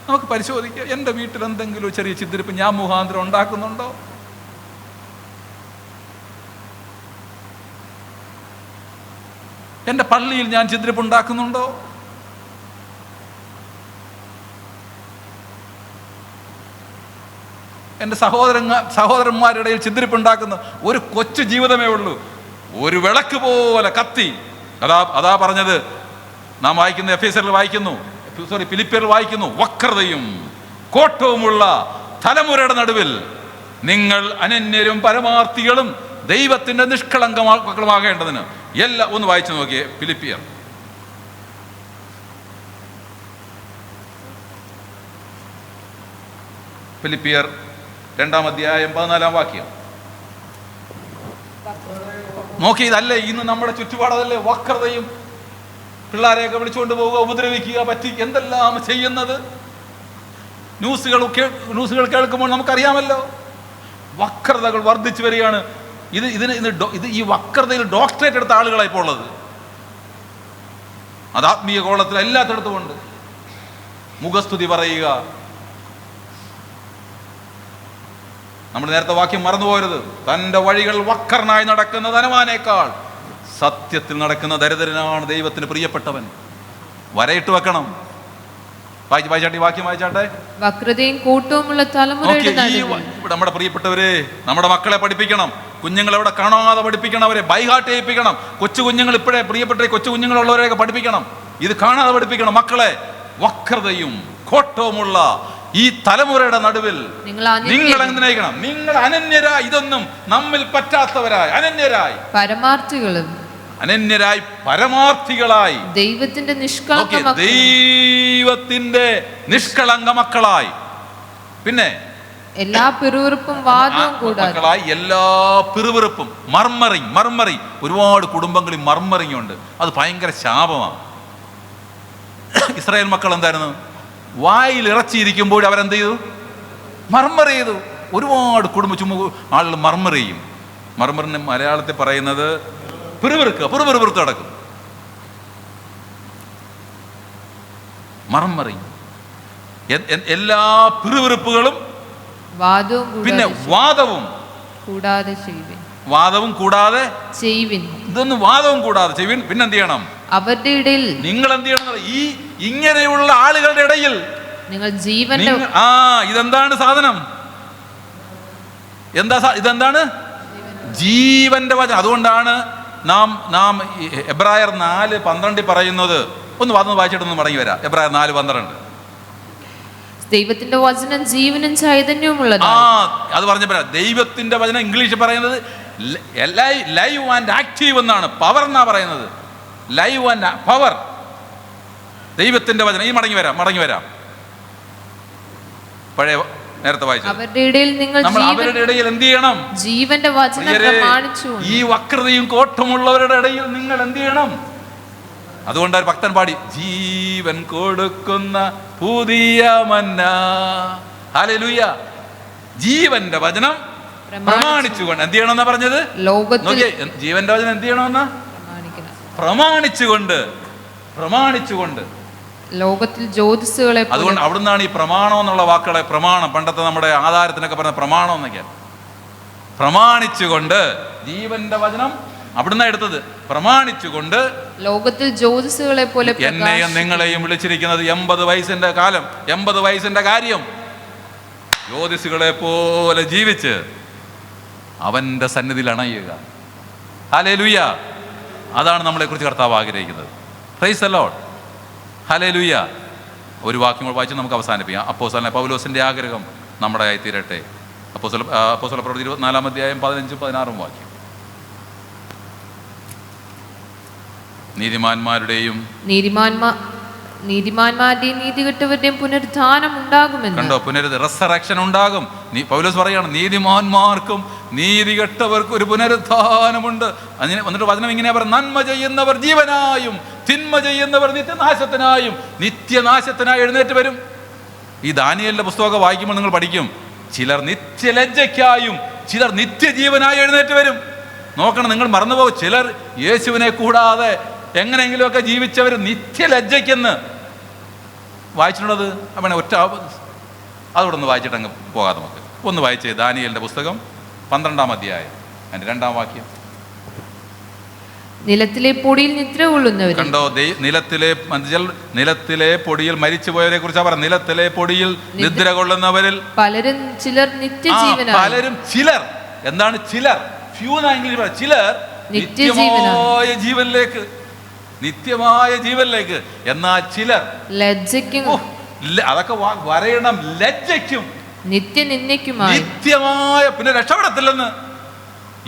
നമുക്ക് പരിശോധിക്കാം, എൻ്റെ വീട്ടിൽ എന്തെങ്കിലും ചെറിയ ഛിദ്രിപ്പ് ഞാൻ മുഖാന്തരം ഉണ്ടാക്കുന്നുണ്ടോ? എൻ്റെ പള്ളിയിൽ ഞാൻ ഛിദ്രിപ്പ് ഉണ്ടാക്കുന്നുണ്ടോ? എൻ്റെ സഹോദരന്മാരുടെ ഇടയിൽ ഛിദ്രിപ്പുണ്ടാക്കുന്ന ഒരു കൊച്ചു ജീവിതമേ ഉള്ളൂ, ഒരു വിളക്ക് പോലെ കത്തി. അതാ പറഞ്ഞത്, നാം വായിക്കുന്നു, ഫിലിപ്പിയറിൽ വായിക്കുന്നു, വക്രതയും കോട്ടവുമുള്ള തലമുറയുടെ നടുവിൽ നിങ്ങൾ അനന്യരും പരമാർത്ഥികളും ദൈവത്തിന്റെ നിഷ്കളങ്കമാകേണ്ടതിന് എല്ലാം. ഒന്ന് വായിച്ചു നോക്കിയേ, ഫിലിപ്പിയർ ഫിലിപ്പിയർ 2-ാം അധ്യായം 14-ാം വാക്യം നോക്കി. ഇതല്ലേ ഇന്ന് നമ്മുടെ ചുറ്റുപാടല്ലേ വക്രതയും, പിള്ളേരെയൊക്കെ വിളിച്ചുകൊണ്ട് പോവുക, ഉപദ്രവിക്കുക, എന്തെല്ലാം ചെയ്യുന്നത്. ന്യൂസുകൾ കേൾക്കുമ്പോൾ നമുക്കറിയാമല്ലോ, വക്രതകൾ വർദ്ധിച്ചു വരികയാണ്. ഇത് ഈ വക്രതയിൽ ഡോക്ടറേറ്റ് എടുത്ത ആളുകളാണ് ഇപ്പോൾ ഉള്ളത്. അത് ആത്മീയ കോളത്തിൽ എല്ലാത്തിടത്തും ഉണ്ട്. മുഖസ്തുതി പറയുക. നമ്മൾ നേരത്തെ വാക്യം മറന്നുപോകരുത്. തൻ്റെ വഴികൾ വക്രനായി നടക്കുന്ന ധനവാനേക്കാൾ സത്യത്തിൽ നടക്കുന്ന ദരിദ്രനാണ് ദൈവത്തിന് പ്രിയപ്പെട്ടവൻ. വരയിട്ട് വെക്കണം. വായിച്ചാട്ടെ, വാക്യം വായിച്ചാട്ടെ. വക്രതയും കൂട്ടവുമുള്ള തലമുറയുടെ നമ്മുടെ പ്രിയപ്പെട്ടവരെ, നമ്മുടെ മക്കളെ പഠിപ്പിക്കണം. കുഞ്ഞുങ്ങളെ അവിടെ കാണാതെ പഠിപ്പിക്കണം, അവരെ ബൈഹാർട്ട് ചെയ്യിപ്പിക്കണം. കൊച്ചു കുഞ്ഞുങ്ങൾ ഇപ്പോഴേ, പ്രിയപ്പെട്ട കൊച്ചു കുഞ്ഞുങ്ങളുള്ളവരെയൊക്കെ പഠിപ്പിക്കണം. ഇത് കാണാതെ പഠിപ്പിക്കണം മക്കളെ. വക്രതയും കോട്ടവുമുള്ള ഈ തലമുറയുടെ നടുവിൽ നിങ്ങൾ എന്തിനായിരിക്കണം? നിങ്ങൾ അനന്യരായി, ഇതൊന്നും നമ്മിൽ പറ്റാത്തവരായി, അനന്യരായി പരമാർത്ഥികളായി ദൈവത്തിന്റെ നിഷ്കളങ്ക മക്കളായി, പിന്നെ എല്ലാ പിറുവിറുപ്പും വാദവും കൂടാതെ എല്ലാ പിറുവിറുപ്പും, മർമറിങ്. ഒരുപാട് കുടുംബങ്ങളിൽ മർമറിങ് ഉണ്ട്. അത് ഭയങ്കര ശാപമാണ്. ഇസ്രായേൽ മക്കൾ എന്തായിരുന്നു? വായിൽ ഇറച്ചിയിരിക്കുമ്പോൾ അവരെന്ത് ചെയ്തു? മർമർ ചെയ്തു. ഒരുപാട് ആളുകൾ മർമർ ചെയ്യും. മർമറിന് മലയാളത്തിൽ പറയുന്നത് പിറുപിറുത്ത് നടക്കും. മർമറിങ്, എല്ലാ പിറുപിറുപ്പുകളും, പിന്നെ വാദവും കൂടാതെ ഇതൊന്നും വാദവും കൂടാതെ ചെയ്യുവിൻ. പിന്നെന്ത് ചെയ്യണം? അവരുടെ ഇടയിൽ നിങ്ങൾ എന്ത് ചെയ്യണം? ഈ ഇങ്ങനെയുള്ള ആളുകളുടെ ഇടയിൽ നിങ്ങൾ ജീവന്റെ ഇതെന്താണ് സാധനം? ഇതെന്താണ്? ജീവന്റെ വചനം. അതുകൊണ്ടാണ് നാം എബ്രായർ 4:12 പറയുന്നത്. ഒന്ന് വായിച്ചിട്ടൊന്ന് മടങ്ങി വരാം. എബ്രായർ 4:12. ദൈവത്തിന്റെ വചനം ജീവനും ചൈതന്യവുമുള്ളത്. അത് പറഞ്ഞ ദൈവത്തിന്റെ വചനം ഇംഗ്ലീഷിൽ പറയുന്നത് ലൈവ് ആൻഡ് ആക്റ്റീവ് എന്നാണ്. പവർ എന്നാ പറയുന്നത്. Live and power. ദൈവത്തിന്റെ വചനം. ഈ മടങ്ങി വരാം. പഴയ നേരത്തെ വായിച്ചു. അവരുടെ ഇടയിൽ എന്ത് ചെയ്യണം? ജീവന്റെ വചനം പ്രമാണിച്ചു. ഈ വക്രതയും കോട്ടമുള്ളവരുടെ ഇടയിൽ നിങ്ങൾ എന്ത് ചെയ്യണം? അതുകൊണ്ട് ഒരു ഭക്തൻ പാടി, ജീവൻ കൊടുക്കുന്ന പുതിയ മന്ന. ഹല്ലേലൂയ. ജീവന്റെ വചനം പ്രമാണിച്ചുകൊണ്ട് എന്ത് ചെയ്യണമെന്നാ പറഞ്ഞത്? ജീവന്റെ വചനം എന്ത് ചെയ്യണമെന്ന്? പ്രമാണിച്ചുകൊണ്ട് ലോകത്തിൽ ജ്യോതിസുകളെ. അതുകൊണ്ട് അവിടുന്നാണ് ഈ പ്രമാണം എന്നുള്ള വാക്കുകളെ, പ്രമാണം, പണ്ടത്തെ നമ്മുടെ ആധാരത്തിനൊക്കെ പറഞ്ഞ പ്രമാണം എന്നൊക്കെയാണ്. പ്രമാണിച്ചുകൊണ്ട്, ജീവന്റെ വചനം അവിടുന്ന് എടുത്തത്. പ്രമാണിച്ചുകൊണ്ട് ലോകത്തിൽ ജ്യോതിസുകളെ പോലെ എന്നെയും നിങ്ങളെയും വിളിച്ചിരിക്കുന്നത് 80 വയസ്സിന്റെ കാലം, 80 വയസ്സിന്റെ കാര്യം. ജ്യോതിസുകളെ പോലെ ജീവിച്ച് അവൻ്റെ സന്നിധിയിൽ അണയുക. ഹല്ലേലൂയ. അതാണ് നമ്മളെക്കുറിച്ച് കർത്താവ് ആഗ്രഹിക്കുന്നത്. Price the Lord. ഹല്ലേലൂയ. ഒരു വാക്യം കൂടെ വായിച്ച് നമുക്ക് അവസാനിപ്പിക്കാം. അപ്പോസ്തലനായ പൗലോസിൻ്റെ ആഗ്രഹം നമ്മുടെ ആയി തീരട്ടെ. അപ്പോസ്തല പ്രവൃത്തി 24 അധ്യായം 15-16 വാക്യം. നീതിമാന്മാരുടെയും നീതികെട്ടവരുടെയും പുനരുത്ഥാനം ഉണ്ടാകുമെന്ന്. കണ്ടോ, റിസറക്ഷൻ ഉണ്ടാകും. പൗലോസ് പറയാണ്, നീതിമാന്മാർക്കും നീതികെട്ടവർക്കും ഒരു പുനരുത്ഥാനമുണ്ട്. എന്നിട്ട് വചനം ഇങ്ങനെ പറയും, നന്മ ചെയ്യുന്നവർ ജീവനായും തിന്മ ചെയ്യുന്നവർ നിത്യനാശത്തിനായി എഴുന്നേറ്റ് വരും. ഈ ദാനിയേലിന്റെ പുസ്തകമൊക്കെ വായിക്കുമ്പോൾ നിങ്ങൾ പഠിക്കും, ചിലർ നിത്യലജ്ജയ്ക്കായും ചിലർ നിത്യജീവനായി എഴുന്നേറ്റ് വരും. നോക്കണം, നിങ്ങൾ മറന്നുപോകും. ചിലർ യേശുവിനെ കൂടാതെ എങ്ങനെയെങ്കിലുമൊക്കെ ജീവിച്ചവർ നിത്യലജ്ജയ്ക്കെന്ന് വായിച്ചിട്ടുള്ളത്. അവനെ ഒറ്റ അതോടെ ഒന്ന് വായിച്ചിട്ട് അങ്ങ് പോകാം. നമുക്ക് ഒന്ന് വായിച്ചേ ദാനിയേലിന്റെ പുസ്തകം 12 അധ്യായം അതിന്റെ 2 വാക്യം. നിലത്തിലെ പൊടിയിൽ നിദ്ര കൊള്ളുന്നവർ. കണ്ടോ, നിലത്തിലെ പൊടിയിൽ മരിച്ചുപോയവരെ കുറിച്ചാണ് പറയുന്നത്. നിലത്തിലെ പൊടിയിൽ നിദ്ര കൊള്ളുന്നവരിൽ പലരും ചിലർ എന്താണ് ചിലർ? ചിലർ നിത്യമായ ജീവനിലേക്ക്. എന്നാൽ ചിലർ ലജ്ജയ്ക്കും, അതൊക്കെ വരയണം, ലജ്ജയ്ക്കും നിത്യമായ പിന്നെ രക്ഷപ്പെടത്തില്ലെന്ന്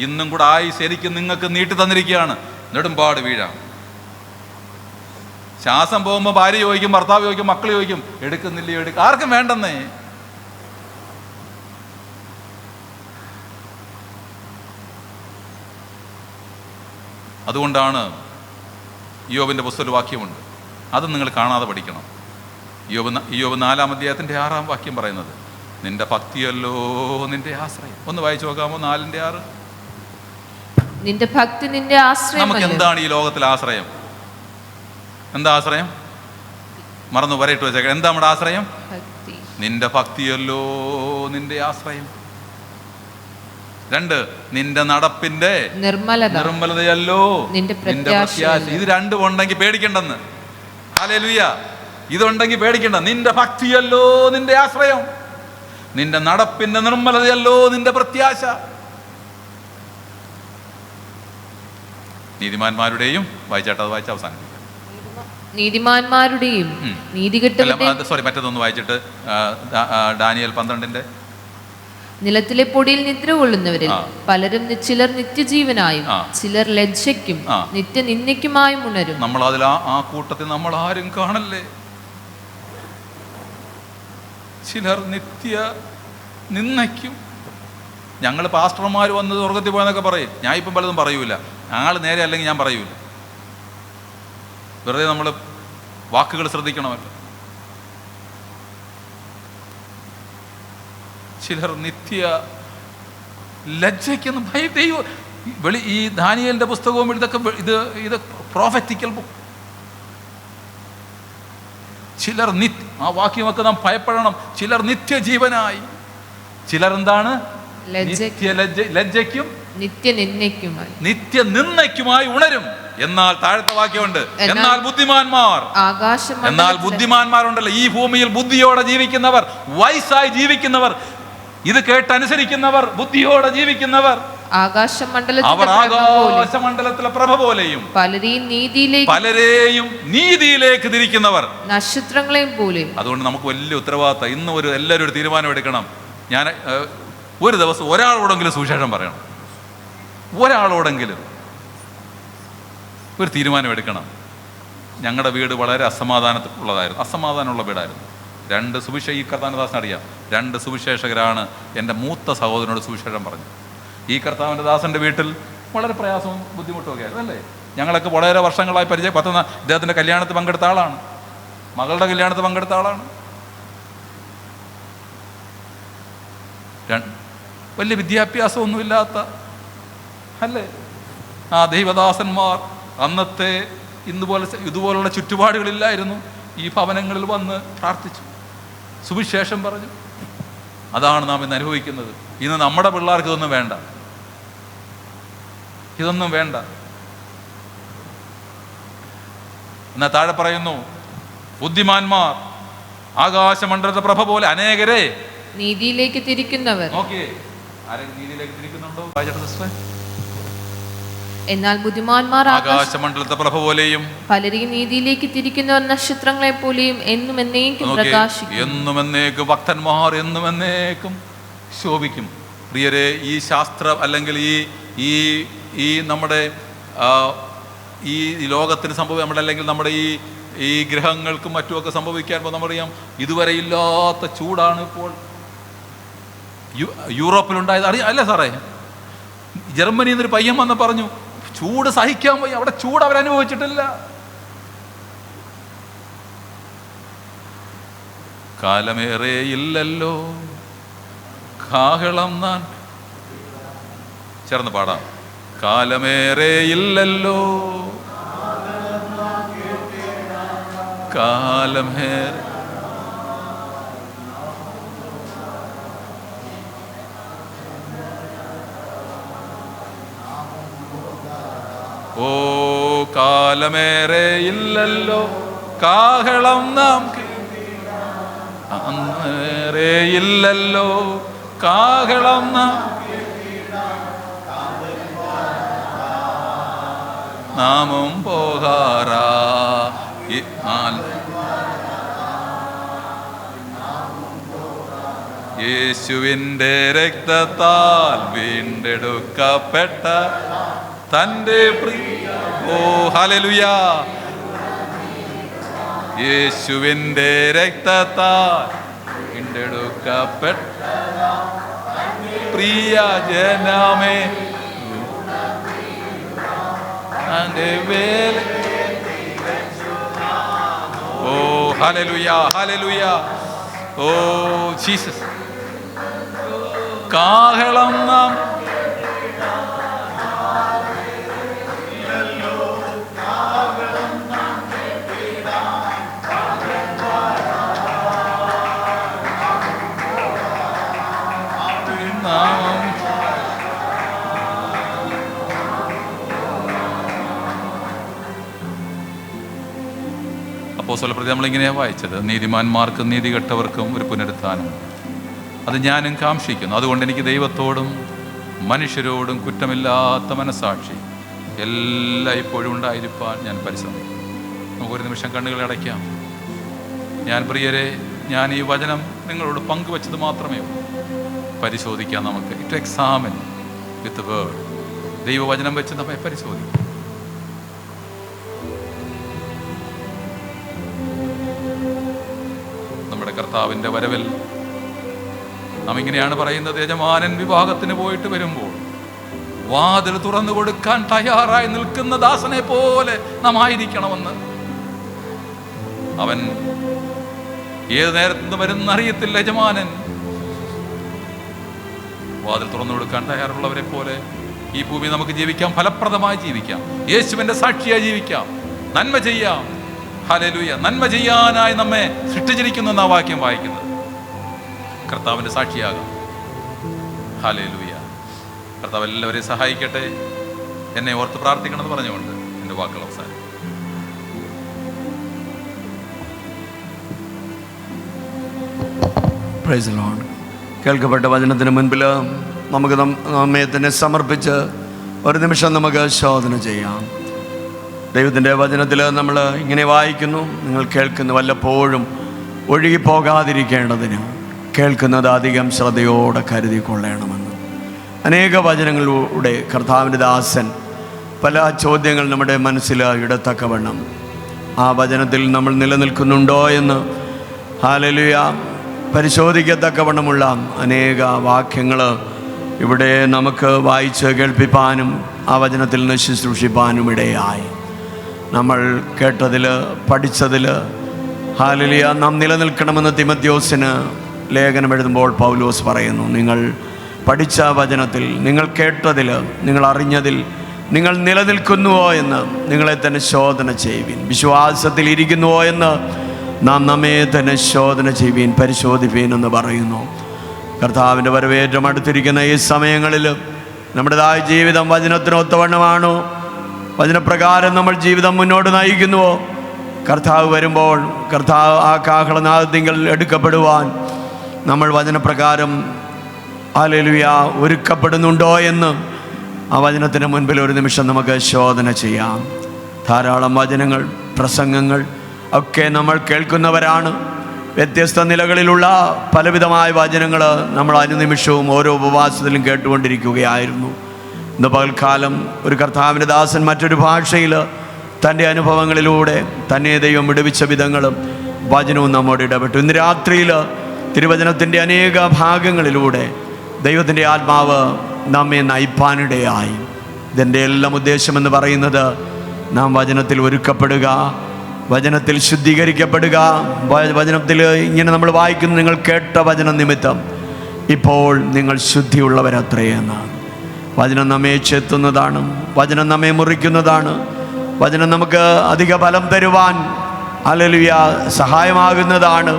ഇന്നും കൂടെ ആയുസ് എനിക്ക് നിങ്ങൾക്ക് നീട്ടി തന്നിരിക്കുകയാണ്. നെടുമ്പാട് വീഴാം. ശ്വാസം പോകുമ്പോൾ ഭാര്യ ചോദിക്കും, ഭർത്താവ് ചോദിക്കും, മക്കൾ ചോദിക്കും, എടുക്കുന്നില്ലയോ ആർക്കും വേണ്ടെന്നേ. അതുകൊണ്ടാണ് യോബിൻ്റെ പുസ്തകത്തിൽ വാക്യമുണ്ട്, അത് നിങ്ങൾ കാണാതെ പഠിക്കണം. യോബ് 4 അധ്യായത്തിൻ്റെ 6 വാക്യം പറയുന്നത്, നിന്റെ ഭക്തിയല്ലോ നിന്റെ ആശ്രയം. ഒന്ന് വായിച്ചു നോക്കാമോ? 4:6. നിന്റെ ഭക്തി നിന്റെ ആശ്രയം. നമുക്ക് എന്താണ് ഈ ലോകത്തിൽ ആശ്രയം? എന്താ ആശ്രയം? മറന്നു വരയിട്ട് വെച്ചേക്കാം. എന്താ നമ്മുടെ ആശ്രയം? നിന്റെ ഭക്തിയല്ലോ നിന്റെ ആശ്രയം. 2, നിന്റെ നടപ്പിന്റെ നിർമ്മലതയല്ലോ നിന്റെ പ്രത്യാശ. ഇത് 2 ഉണ്ടെങ്കിൽ പേടിക്കണ്ടെന്ന്. ഹല്ലേലൂയ. ഇതുണ്ടെങ്കിൽ പേടിക്കണ്ട. നിന്റെ ഭക്തിയല്ലോ നിന്റെ ആശ്രയം, നിന്റെ നടപ്പിന്റെ നിർമ്മലതയല്ലോ നിന്റെ പ്രത്യാശ. നീതിമാന്മാരുടെയും വായിച്ചാട്ട് അത് വായിച്ച അവസാനിപ്പിക്കാം. നീതിമാന്മാരുടെയും മറ്റൊന്ന് വായിച്ചിട്ട് ദാനിയേൽ 12. നിലത്തിലെ പൊടിയിൽ നിദ്ര കൊള്ളുന്നവരിൽ ചിലർ നിത്യജീവനായും ചിലർ ലജ്ജയ്ക്കും നിത്യനിന്ദയ്ക്കുമായും ഉണരും. നമ്മൾ അതിൽ ആ കൂട്ടത്തിൽ നമ്മൾ ആരും കാണല്ലേ. ചിലർ നിത്യ നിന്ദയ്ക്കും. ഞങ്ങൾ പാസ്റ്റർമാർ വന്ന് സ്വർഗത്തിൽ പോയെന്നൊക്കെ പറയും. ഞാൻ ഇപ്പം പലതും പറയൂല. ആൾ നേരെ അല്ലെങ്കിൽ ഞാൻ പറയൂല. വെറുതെ നമ്മൾ വാക്കുകൾ ശ്രദ്ധിക്കണമല്ലോ. ചിലർ നിത്യ ലജ്ജയ്ക്കൊന്നും ദൈവം ഈ ദാനിയേലിന്റെ പുസ്തകവും ഇതൊക്കെ ഇത് പ്രോഫറ്റിക്കൽ ബുക്ക്. ചിലർ ആ വാക്യമൊക്കെ നാം ഭയപ്പെടണം. ചിലർ നിത്യജീവനായി, ചിലർ എന്താണ്? ലജ്ജയ്ക്കും നിത്യനിന്ദയ്ക്കുമായി ഉണരും. എന്നാൽ താഴത്തെ വാക്യമുണ്ട്, എന്നാൽ ബുദ്ധിമാന്മാരുണ്ടല്ലോ, ഈ ഭൂമിയിൽ ബുദ്ധിയോടെ ജീവിക്കുന്നവർ, വയസ്സായി ജീവിക്കുന്നവർ, ഇത് കേട്ടനുസരിക്കുന്നവർ, ബുദ്ധിയോടെ ജീവിക്കുന്നവർ, അവർ ആകാശമണ്ഡലത്തിലെ പ്രഭ പോലെയും പലരെയും നീതിയിലേക്ക് തിരിക്കുന്നവർ നക്ഷത്രങ്ങളെയും പോലെ. അതുകൊണ്ട് നമുക്ക് വലിയ ഉത്തരവാദിത്തം. ഇന്ന് എല്ലാവരും ഒരു തീരുമാനം എടുക്കണം. ഞാൻ ഒരു ദിവസം ഒരാളോടെങ്കിലും സുവിശേഷം പറയണം. ഒരാളോടെങ്കിലും ഒരു തീരുമാനം എടുക്കണം. ഞങ്ങളുടെ വീട് വളരെ അസമാധാനമുള്ള വീടായിരുന്നു. 2 ഈ കർത്താവിൻ്റെ അറിയാം. 2 സുവിശേഷകരാണ് എൻ്റെ മൂത്ത സഹോദരനോട് സുവിശേഷം പറഞ്ഞു. ഈ കർത്താവിൻ്റെ ദാസൻ്റെ വീട്ടിൽ വളരെ പ്രയാസവും ബുദ്ധിമുട്ടും ഒക്കെ ആയിരുന്നു അല്ലേ. ഞങ്ങളൊക്കെ വളരെ വർഷങ്ങളായി പറ്റുന്ന ഇദ്ദേഹത്തിൻ്റെ കല്യാണത്തിൽ പങ്കെടുത്ത ആളാണ്, മകളുടെ കല്യാണത്തിൽ പങ്കെടുത്ത ആളാണ്. വലിയ വിദ്യാഭ്യാസമൊന്നുമില്ലാത്ത അല്ലേ ആ ദൈവദാസന്മാർ. അന്നത്തെ ഇതുപോലുള്ള ചുറ്റുപാടുകളില്ലായിരുന്നു. ഈ ഭവനങ്ങളിൽ വന്ന് പ്രാർത്ഥിച്ചു, സുവിശേഷം പറഞ്ഞു. അതാണ് നാം ഇന്ന് അനുഭവിക്കുന്നത്. ഇന്ന് നമ്മുടെ പിള്ളേർക്ക് ഇതൊന്നും വേണ്ട. എന്നാൽ താഴെ പറയുന്നു, ബുദ്ധിമാന്മാർ ആകാശമണ്ഡലത്തെ പ്രഭ പോലെ അനേകരെ നീതിയിലേക്ക് തിരിക്കുന്നവർ. നീതിയിലേക്ക് തിരിക്കുന്നുണ്ടോ? വായിച്ചോട്ടെ സിസ്റ്ററെ. എന്നാൽ ബുദ്ധിമാന്മാർ ആകാശമണ്ഡലത്തെ പ്രഭ പോലെയും പലരെയും നീതിയിലേക്ക് തിരിക്കുന്നവർ നക്ഷത്രങ്ങളെ പോലെയും എന്നും എന്നേക്കും പ്രകാശിക്കും. എന്നും എന്നേക്കും ഭക്തന്മാർ എന്നും എന്നേക്കും ശോഭിക്കും. പ്രിയരെ, ഈ ശാസ്ത്രം അല്ലെങ്കിൽ ഈ നമ്മുടെ ഈ ലോകത്തിന് നമ്മുടെ അല്ലെങ്കിൽ നമ്മുടെ ഈ ഗ്രഹങ്ങൾക്കും മറ്റുമൊക്കെ സംഭവിക്കാൻ നമുക്കറിയാം, ഇതുവരെ ഇല്ലാത്ത ചൂടാണ് ഇപ്പോൾ യൂറോപ്പിലുണ്ടായത്. അല്ല സാറേ, ജർമ്മനിയിൽ നിന്നൊരു പയ്യൻ വന്ന് പറഞ്ഞു, ചൂട് സഹിക്കാൻ പോയി, അവിടെ ചൂട് അവരനുഭവിച്ചിട്ടില്ല. കാലമേറെ ഇല്ലല്ലോ കാഹളം നാൻ ചേർന്ന് പാടാം. കാലമേറെ ഇല്ലല്ലോ കാലമേറെ. ഓ കാലമേറെ ഇല്ലല്ലോ കാഹളം നാം അന്നേറെ ഇല്ലല്ലോ കാഹളം നാമും പോകാറാ. യേശുവിൻ്റെ രക്തത്താൽ വീണ്ടെടുക്കപ്പെട്ട തൻ്റെ പ്രിയ, ഓ ഹല്ലേലൂയ, യേശുവിൻ്റെ രക്തത്താൽ വീണ്ടെടുക്കപ്പെട്ട പ്രിയ ജനമേ, ഓ ഹല്ലേലൂയ ഹല്ലേലൂയ, ഓ ജീസസ്. കാഹളം നാം അപ്പോസ്തലപ്രവൃത്തി നമ്മളിങ്ങനെയാണ് വായിച്ചത്, നീതിമാന്മാർക്കും നീതികെട്ടവർക്കും ഒരു പുനരുത്ഥാനം. അത് ഞാനും കാംക്ഷിക്കുന്നു. അതുകൊണ്ട് എനിക്ക് ദൈവത്തോടും മനുഷ്യരോടും കുറ്റമില്ലാത്ത മനസ്സാക്ഷി എല്ലായ്പ്പോഴും ഉണ്ടായിരിക്കാൻ ഞാൻ പരിശ്രമിക്കും. നമുക്കൊരു നിമിഷം കണ്ണുകൾ അടയ്ക്കാം. പ്രിയരെ, ഞാൻ ഈ വചനം നിങ്ങളോട് പങ്കുവച്ചത് മാത്രമേ ഉള്ളൂ. പരിശോധിക്കാം നമുക്ക്. To examine with word. ദൈവവചനം വെച്ച് നമ്മെ പരിശോധിക്കാം. നമ്മുടെ കർത്താവിൻ്റെ വരവിൽ നാം ഇങ്ങനെയാണ് പറയുന്നത്, യജമാനൻ വിവാഹത്തിന് പോയിട്ട് വരുമ്പോൾ വാതിൽ തുറന്നു കൊടുക്കാൻ തയ്യാറായി നിൽക്കുന്ന ദാസനെ പോലെ നാം ആയിരിക്കണമെന്ന്. അവൻ ഏത് നേരത്ത് നിന്ന് വരുന്നറിയത്തില്ല. യജമാനൻ വാതിൽ തുറന്നു കൊടുക്കാൻ തയ്യാറുള്ളവരെ പോലെ ഈ ഭൂമി നമുക്ക് ജീവിക്കാം, ഫലപ്രദമായി ജീവിക്കാം, യേശുവിൻ്റെ സാക്ഷിയായി ജീവിക്കാം, നന്മ ചെയ്യാം. ഹല്ലേലൂയ. നന്മ ചെയ്യാനായി നമ്മെ സൃഷ്ടിച്ചിരിക്കുന്നു എന്ന വാക്യം വായിക്കുന്നത്. കർത്താവിൻ്റെ സാക്ഷിയാകാം. ഹല്ലേലൂയ. കർത്താവ് എല്ലാവരെയും സഹായിക്കട്ടെ. എന്നെ ഓർത്ത് പ്രാർത്ഥിക്കണമെന്ന് പറഞ്ഞുകൊണ്ട് എൻ്റെ വാക്കുകൾ അവസാനിക്കും. Price the Lord. കേൾക്കപ്പെട്ട വചനത്തിന് മുൻപിൽ നമുക്ക് നമ്മെ തന്നെ സമർപ്പിച്ച് ഒരു നിമിഷം നമുക്ക് ശോധന ചെയ്യാം. ദൈവത്തിൻ്റെ വചനത്തിൽ നമ്മൾ ഇങ്ങനെ വായിക്കുന്നു, നിങ്ങൾ കേൾക്കുന്ന വല്ലപ്പോഴും ഒഴുകിപ്പോകാതിരിക്കേണ്ടതിന് കേൾക്കുന്നത് അധികം ശ്രദ്ധയോടെ കരുതിക്കൊള്ളണമെന്ന്. അനേക വചനങ്ങളിലൂടെ കർത്താവിൻ്റെ ദാസൻ പല ചോദ്യങ്ങൾ നമ്മുടെ മനസ്സിൽ ഇടത്തക്കവണ്ണം ആ വചനത്തിൽ നമ്മൾ നിലനിൽക്കുന്നുണ്ടോ എന്ന് ഹല്ലേലൂയ പരിശോധിക്കത്തക്കവണ്ണമുള്ള അനേക വാക്യങ്ങൾ ഇവിടെ നമുക്ക് വായിച്ച് കേൾപ്പിപ്പാനും ആ വചനത്തിൽ നിന്ന് ശുശ്രൂഷിപ്പാനും ഇടയായി. നമ്മൾ കേട്ടതിൽ പഠിച്ചതിൽ ഹല്ലേലൂയ നാം നിലനിൽക്കണമെന്ന് തിമോഥെയോസിന് ലേഖനം എഴുതുമ്പോൾ പൗലോസ് പറയുന്നു, നിങ്ങൾ പഠിച്ച വചനത്തിൽ, നിങ്ങൾ കേട്ടതിൽ, നിങ്ങൾ അറിഞ്ഞതിൽ നിങ്ങൾ നിലനിൽക്കുന്നുവോ എന്ന് നിങ്ങളെ തന്നെ ശോധന ചെയ്യുവിൻ. വിശ്വാസത്തിൽ ഇരിക്കുന്നുവോ എന്ന് നാം നമ്മെ തന്നെ ശോധന ചെയ്യുവീൻ, പരിശോധിപ്പീൻ എന്ന് പറയുന്നു. കർത്താവിൻ്റെ വരവേറ്റം അടുത്തിരിക്കുന്ന ഈ സമയങ്ങളിൽ നമ്മുടേതായ ജീവിതം വചനത്തിന് ഒത്തവണ്ണമാണോ? വചനപ്രകാരം നമ്മൾ ജീവിതം മുന്നോട്ട് നയിക്കുന്നുവോ? കർത്താവ് വരുമ്പോൾ കർത്താവ് ആ കാഹളനാദത്തിങ്കൽ എടുക്കപ്പെടുവാൻ നമ്മൾ വചനപ്രകാരം ഹല്ലേലൂയ ഒരുക്കപ്പെടുന്നുണ്ടോ എന്ന് ആ വചനത്തിന് മുൻപിൽ ഒരു നിമിഷം നമുക്ക് ശോധന ചെയ്യാം. ധാരാളം വചനങ്ങൾ, പ്രസംഗങ്ങൾ ഒക്കെ നമ്മൾ കേൾക്കുന്നവരാണ്. വ്യത്യസ്ത നിലകളിലുള്ള പലവിധമായ വചനങ്ങൾ നമ്മൾ അനുനിമിഷവും ഓരോ ഉപവാസത്തിലും കേട്ടുകൊണ്ടിരിക്കുകയായിരുന്നു. ഇന്ന് പകൽക്കാലം ഒരു കർത്താവിൻ്റെ ദാസൻ മറ്റൊരു ഭാഷയിൽ തൻ്റെ അനുഭവങ്ങളിലൂടെ തന്നെ ദൈവം വിടുവിച്ച വിധങ്ങളും വചനവും നമ്മോട് ഇടപെട്ടു. ഇന്ന് രാത്രിയിൽ തിരുവചനത്തിൻ്റെ അനേക ഭാഗങ്ങളിലൂടെ ദൈവത്തിൻ്റെ ആത്മാവ് നമ്മെ നയിപ്പാനിടയായി. ഇതിൻ്റെ എല്ലാം ഉദ്ദേശമെന്ന് പറയുന്നത് നാം വചനത്തിൽ ഒരുക്കപ്പെടുക, വചനത്തിൽ ശുദ്ധീകരിക്കപ്പെടുക. വചനത്തിൽ ഇങ്ങനെ നമ്മൾ വായിക്കുന്നു, നിങ്ങൾ കേട്ട വചന നിമിത്തം ഇപ്പോൾ നിങ്ങൾ ശുദ്ധിയുള്ളവരത്രയെന്നാണ്. വചനം നമ്മെ ചെത്തുന്നതാണ്, വചനം നമ്മെ മുറിക്കുന്നതാണ്, വചനം നമുക്ക് അധിക ഫലം തരുവാൻ ഹല്ലേലൂയ സഹായമാകുന്നതാണ്.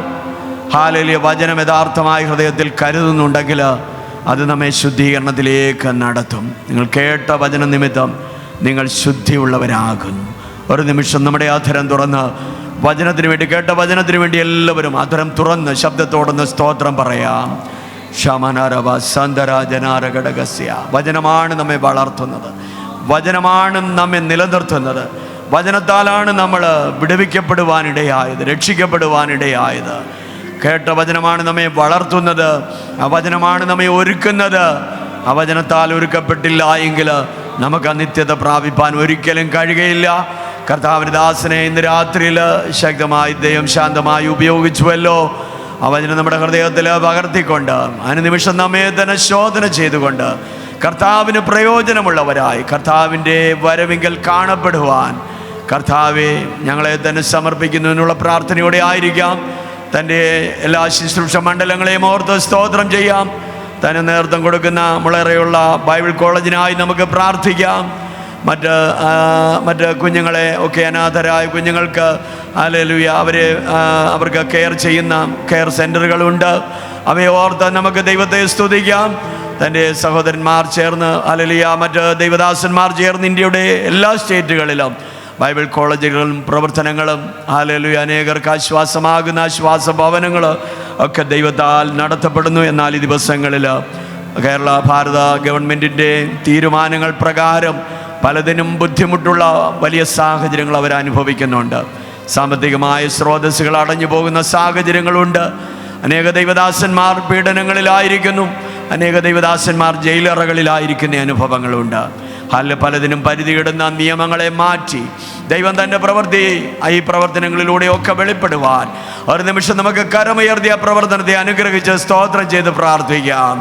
ഹല്ലേലൂയ വചനം യഥാർത്ഥമായ ഹൃദയത്തിൽ കരുതുന്നുണ്ടെങ്കിൽ അത് നമ്മെ ശുദ്ധീകരണത്തിലേക്ക് നടത്തും. നിങ്ങൾ കേട്ട വചന നിമിത്തം നിങ്ങൾ ശുദ്ധിയുള്ളവരാകുന്നു. ഒരു നിമിഷം നമ്മുടെ അധരം തുറന്ന് വചനത്തിന് വേണ്ടി, കേട്ട വചനത്തിന് വേണ്ടി എല്ലാവരും അധരം തുറന്ന് ശബ്ദത്തോടൊന്ന് സ്തോത്രം പറയാം. ശമനരവ സന്തരാജനാരഘടകസ്യ. വചനമാണ് നമ്മെ വളർത്തുന്നത്, വചനമാണ് നമ്മെ നിലനിർത്തുന്നത്, വചനത്താലാണ് നമ്മൾ വിടുവിക്കപ്പെടുവാനിടയായത്, രക്ഷിക്കപ്പെടുവാനിടയായത്. കേട്ട വചനമാണ് നമ്മെ വളർത്തുന്നത്, ആ വചനമാണ് നമ്മെ ഒരുക്കുന്നത്. ആ വചനത്താൽ ഒരുക്കപ്പെട്ടില്ല എങ്കിൽ നമുക്ക് ആ നിത്യത പ്രാപിപ്പാൻ ഒരിക്കലും കഴിയുകയില്ല. കർത്താവിൻ്റെ ദാസനെ ഇന്ന് രാത്രിയിൽ ശക്തമായി ദൈവം ശാന്തമായി ഉപയോഗിച്ചുവല്ലോ. ആ വചനം നമ്മുടെ ഹൃദയത്തിൽ പകർത്തിക്കൊണ്ട് അനുനിമിഷം നമ്മെ തന്നെ ശോധന ചെയ്തുകൊണ്ട് കർത്താവിന് പ്രയോജനമുള്ളവരായി കർത്താവിൻ്റെ വരവിങ്കൽ കാണപ്പെടുവാൻ കർത്താവെ ഞങ്ങളെ തന്നെ സമർപ്പിക്കുന്നതിനുള്ള പ്രാർത്ഥനയോടെ ആയിരിക്കാം. തൻ്റെ എല്ലാ ശുശ്രൂഷ മണ്ഡലങ്ങളെയും ഓർത്ത് സ്തോത്രം ചെയ്യാം. തന്നെ നേതൃത്വം കൊടുക്കുന്ന മുളേറെയുള്ള ബൈബിൾ കോളേജിനായി നമുക്ക് പ്രാർത്ഥിക്കാം. മറ്റ് കുഞ്ഞുങ്ങളെ ഒക്കെ, അനാഥരായ കുഞ്ഞുങ്ങൾക്ക് ഹല്ലേലൂയ അവർക്ക് കെയർ ചെയ്യുന്ന കെയർ സെൻ്ററുകളുണ്ട്. അവയെ ഓർത്ത് നമുക്ക് ദൈവത്തെ സ്തുതിക്കാം. തൻ്റെ സഹോദരന്മാർ ചേർന്ന് ഹല്ലേലൂയ മറ്റ് ദൈവദാസന്മാർ ചേർന്ന് ഇന്ത്യയുടെ എല്ലാ സ്റ്റേറ്റുകളിലും ബൈബിൾ കോളേജുകളും പ്രവർത്തനങ്ങളും ഹല്ലേലൂയ അനേകർക്ക് ആശ്വാസമാകുന്ന ആശ്വാസ ഭവനങ്ങൾ ഒക്കെ ദൈവത്താൽ നടത്തപ്പെടുന്നു. എന്നാൽ ഈ ദിവസങ്ങളിൽ കേരള ഭാരത ഗവൺമെൻറ്റിൻ്റെ തീരുമാനങ്ങൾ പ്രകാരം പലതിനും ബുദ്ധിമുട്ടുള്ള വലിയ സാഹചര്യങ്ങൾ അവർ അനുഭവിക്കുന്നുണ്ട്. സാമ്പത്തികമായ സ്രോതസ്സുകൾ അടഞ്ഞു പോകുന്ന സാഹചര്യങ്ങളുണ്ട്. അനേക ദൈവദാസന്മാർ പീഡനങ്ങളിലായിരിക്കുന്നു, അനേക ദൈവദാസന്മാർ ജയിലറകളിലായിരിക്കുന്ന അനുഭവങ്ങളുണ്ട്. പലതിനും പരിധിയിടുന്ന നിയമങ്ങളെ മാറ്റി ദൈവം തൻ്റെ പ്രവൃത്തി ഈ പ്രവർത്തനങ്ങളിലൂടെയൊക്കെ വെളിപ്പെടുവാൻ ഒരു നിമിഷം നമുക്ക് കരമുയർത്തിയ പ്രവർത്തനത്തെ അനുഗ്രഹിച്ച് സ്തോത്രം ചെയ്ത് പ്രാർത്ഥിക്കാം.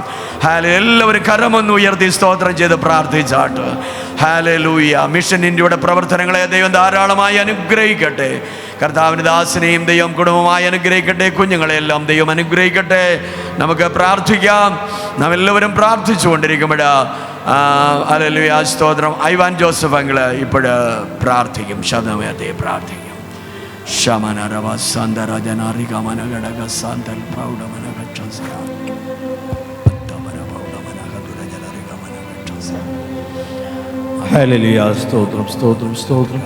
എല്ലാവരും കരമൊന്ന് ഉയർത്തി സ്തോത്രം ചെയ്ത് പ്രാർത്ഥിച്ചാട്ട്. ഹല്ലേലൂയ. മിഷൻ ഇന്ത്യയുടെ പ്രവർത്തനങ്ങളെ ദൈവം ധാരാളമായി അനുഗ്രഹിക്കട്ടെ. കർത്താവിൻ്റെ ദാസനെയും ദൈവം കുടുംബമായി അനുഗ്രഹിക്കട്ടെ. കുഞ്ഞുങ്ങളെല്ലാം ദൈവം അനുഗ്രഹിക്കട്ടെ. നമുക്ക് പ്രാർത്ഥിക്കാം. നാം എല്ലാവരും പ്രാർത്ഥിച്ചു കൊണ്ടിരിക്കുമ്പോൾ ഹല്ലേലൂയ സ്തോത്രം. ഐവാൻ ജോസഫ് അങ്കിള് ഇപ്പോൾ പ്രാർത്ഥിക്കും. ശബ്ദമേത്തെ പ്രാർത്ഥിക്കും. ശമനരവ സന്തരജനാരികമന ഘടക സാന്തൽ പ്രൗഢമന ഘട്ടസ. ഹല്ലേലൂയ സ്തോത്രം സ്തോത്രം സ്തോത്രം.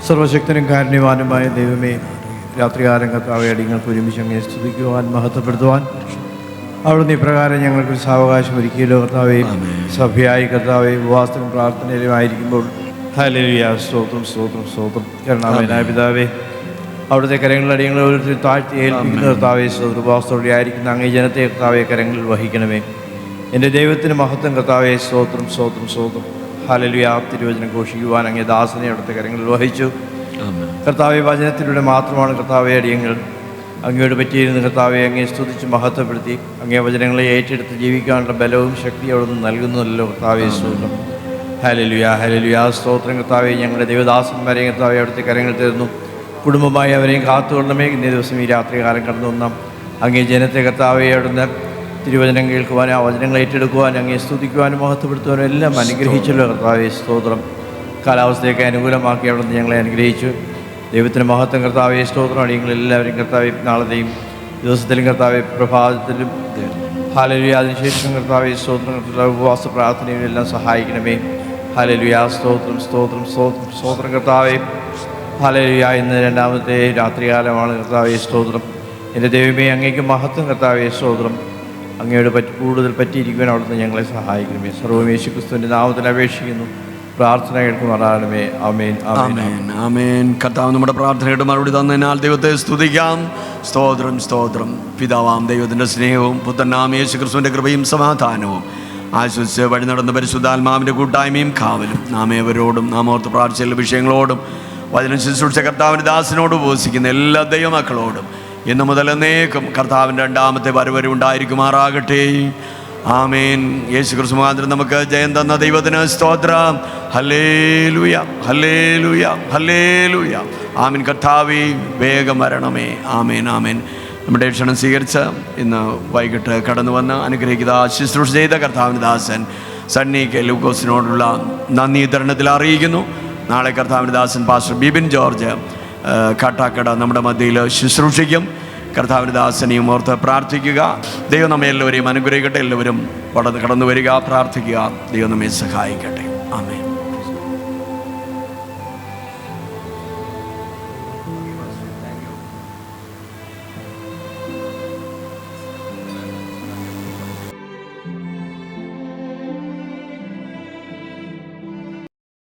സർവശക്തനും കാരുണ്യവാനുമായ ദൈവമേ, രാത്രികാലം കർത്താവെ അടിയങ്ങൾക്ക് ഒരുമിച്ച് അങ്ങേ സ്തുതിക്കുവാൻ മഹത്വപ്പെടുത്തുവാൻ അവിടുന്ന് ഇപ്രകാരം ഞങ്ങൾക്ക് സാവകാശം ഒരുക്കിയല്ലോ കർത്താവെ. സഭയായി കർത്താവെ ഉപവാസത്തിലും പ്രാർത്ഥനയിലും ആയിരിക്കുമ്പോൾ ഹല്ലേലൂയ സ്തോത്രം സ്തോത്രം സ്തോത്രം. കരുണാമയനായ പിതാവേ, അവിടുത്തെ കരങ്ങളിൽ അടിയങ്ങളെ ഓരോരുത്തരും താഴ്ത്തി ഏൽപ്പിക്കുന്ന കർത്താവെ, ഉപവാസത്തോടെ ആയിരിക്കുന്ന അങ്ങേ ജനത്തെ കർത്താവെ കരങ്ങളിൽ വഹിക്കണമേ. എൻ്റെ ദൈവത്തിന് മഹത്വം കർത്താവെ. സ്തോത്രം സ്തോത്രം സ്തോത്രം. ഹല്ലേലൂയ. തിരുവചനം ഘോഷിക്കുവാൻ അങ്ങേ ദാസനെ അവിടുത്തെ കരങ്ങളിൽ വഹിച്ചു കർത്താവെ. വചനത്തിലൂടെ മാത്രമാണ് കർത്താവെ അടിയങ്ങൾ അങ്ങയോട് പറ്റിയിരുന്ന കർത്താവെ അങ്ങേ സ്തുതിച്ച് മഹത്വപ്പെടുത്തി അങ്ങേ വചനങ്ങളെ ഏറ്റെടുത്ത് ജീവിക്കാനുള്ള ബലവും ശക്തിയും അവിടെ നിന്ന് നൽകുന്നതല്ലോ കർത്താവെ. സ്തോത്രം. ഹല്ലേലൂയ ഹല്ലേലൂയ സ്തോത്രം. കർത്താവെ, ഞങ്ങളുടെ ദൈവദാസന്മാരെയും കർത്താവെ അവിടുത്തെ കരങ്ങൾ തരുന്നു. കുടുംബമായി അവരെയും കാത്തുകൊള്ളണമേ. ഇന്നേ ദിവസം ഈ രാത്രികാലം കടന്നു വന്നാം അങ്ങേ ജനത്തെ കർത്താവെ അവിടുന്ന് തിരുവചനം കേൾക്കുവാനും ആ വചനങ്ങൾ ഏറ്റെടുക്കുവാനും അങ്ങേ സ്തുതിക്കുവാനും മഹത്വപ്പെടുത്തുവാനും എല്ലാം അനുഗ്രഹിച്ചല്ലോ കർത്താവെ. സ്തോത്രം. കാലാവസ്ഥയൊക്കെ അനുകൂലമാക്കി അവിടുന്ന് ഞങ്ങളെ അനുഗ്രഹിച്ചു. ദൈവത്തിന് മഹത്വം കർത്താവെ. സ്തോത്രം. അടിയങ്ങളെല്ലാവരും കർത്താവെ നാളത്തെയും ദിവസത്തിലും കർത്താവെ പ്രഭാതത്തിലും ഹല്ലേലൂയ അതിനുശേഷം കർത്താവെ സ്തോത്രം ഉപവാസ പ്രാർത്ഥനയും എല്ലാം സഹായിക്കണമേ. ഹല്ലേലൂയ സ്തോത്രം സ്തോത്രം സ്തോത്രം സ്തോത്രം. കർത്താവെ ഹല്ലേലൂയ. ഇന്ന് രണ്ടാമത്തെ രാത്രികാലമാണ് കർത്താവെ. സ്തോത്രം. എൻ്റെ ദൈവമേ, അങ്ങേക്ക് മഹത്വം കർത്താവേ, സ്തോത്രം. അങ്ങയോട് കൂടുതൽ പറ്റിയിരിക്കുവാൻ അവിടുന്ന് ഞങ്ങളെ സഹായിക്കണമേ. സർവ്വം യേശുക്രിസ്തുവിൻ്റെ നാമത്തിൽ അപേക്ഷിക്കുന്നു, പ്രാർത്ഥന കേൾക്കുമാറാകണമേ. ആമേൻ, ആമേൻ, ആമേൻ, ആമേൻ. കർത്താവ് നമ്മുടെ പ്രാർത്ഥനയുടെ മറുപടി തന്നതിനാൽ ദൈവത്തെ സ്തുതിക്കാം. സ്തോത്രം, സ്തോത്രം. പിതാവാം ദൈവത്തിൻ്റെ സ്നേഹവും പുത്രനാം യേശുക്രിസ്തുവിൻ്റെ കൃപയും സമാധാനവും ആശ്വസിച്ച് വഴി നടന്ന പരിശുദ്ധാത്മാവിൻ്റെ കൂട്ടായ്മയും കാവലും നാം ഏവരോടും നാം ഓർത്ത് പ്രാർത്ഥിച്ച വിഷയങ്ങളോടും വചനം ശുശ്രൂഷ കർത്താവിൻ്റെ ദാസനോട് ഉപവസിക്കുന്ന എല്ലാ ദൈവമക്കളോടും ഇന്നു മുതൽ എന്നേക്കും കർത്താവിൻ്റെ രണ്ടാമത്തെ വരവരെ ഉണ്ടായിരിക്കുമാറാകട്ടെ. ആമേൻ. യേശുക്രിസ്തു മുഖാന്തരം നമുക്ക് ജയം തന്ന ദൈവത്തിന് സ്തോത്രം. ഹല്ലേലൂയ, ഹല്ലേലൂയ, ഹല്ലേലൂയ. ആമേൻ. കർത്താവേ, വേഗം വരണമേ. ആമേൻ, ആമേൻ. നമ്മുടെ ക്ഷണം സ്വീകരിച്ച് ഇന്ന് വൈകിട്ട് കടന്നു വന്ന് അനുഗ്രഹിക്കുന്ന ശുശ്രൂഷ ചെയ്ത കർത്താവിൻ്റെ ദാസൻ സണ്ണി കെ ലൂക്കോസിനോടുള്ള നന്ദി തരണത്തിൽ അറിയിക്കുന്നു. നാളെ കർത്താവിൻ്റെ ദാസൻ പാസ്റ്റർ ബിബിൻ ജോർജ് കാട്ടാക്കട നമ്മുടെ മധ്യയിൽ ശുശ്രൂഷിക്കും. കർത്താവിൻ്റെ ദാസനെയും ഓർത്ത് പ്രാർത്ഥിക്കുക. ദൈവം നമ്മെ എല്ലാവരെയും അനുഗ്രഹിക്കട്ടെ. എല്ലാവരും കടന്നു വരിക, പ്രാർത്ഥിക്കുക. ദൈവം നമ്മെ സഹായിക്കട്ടെ. ആമേൻ.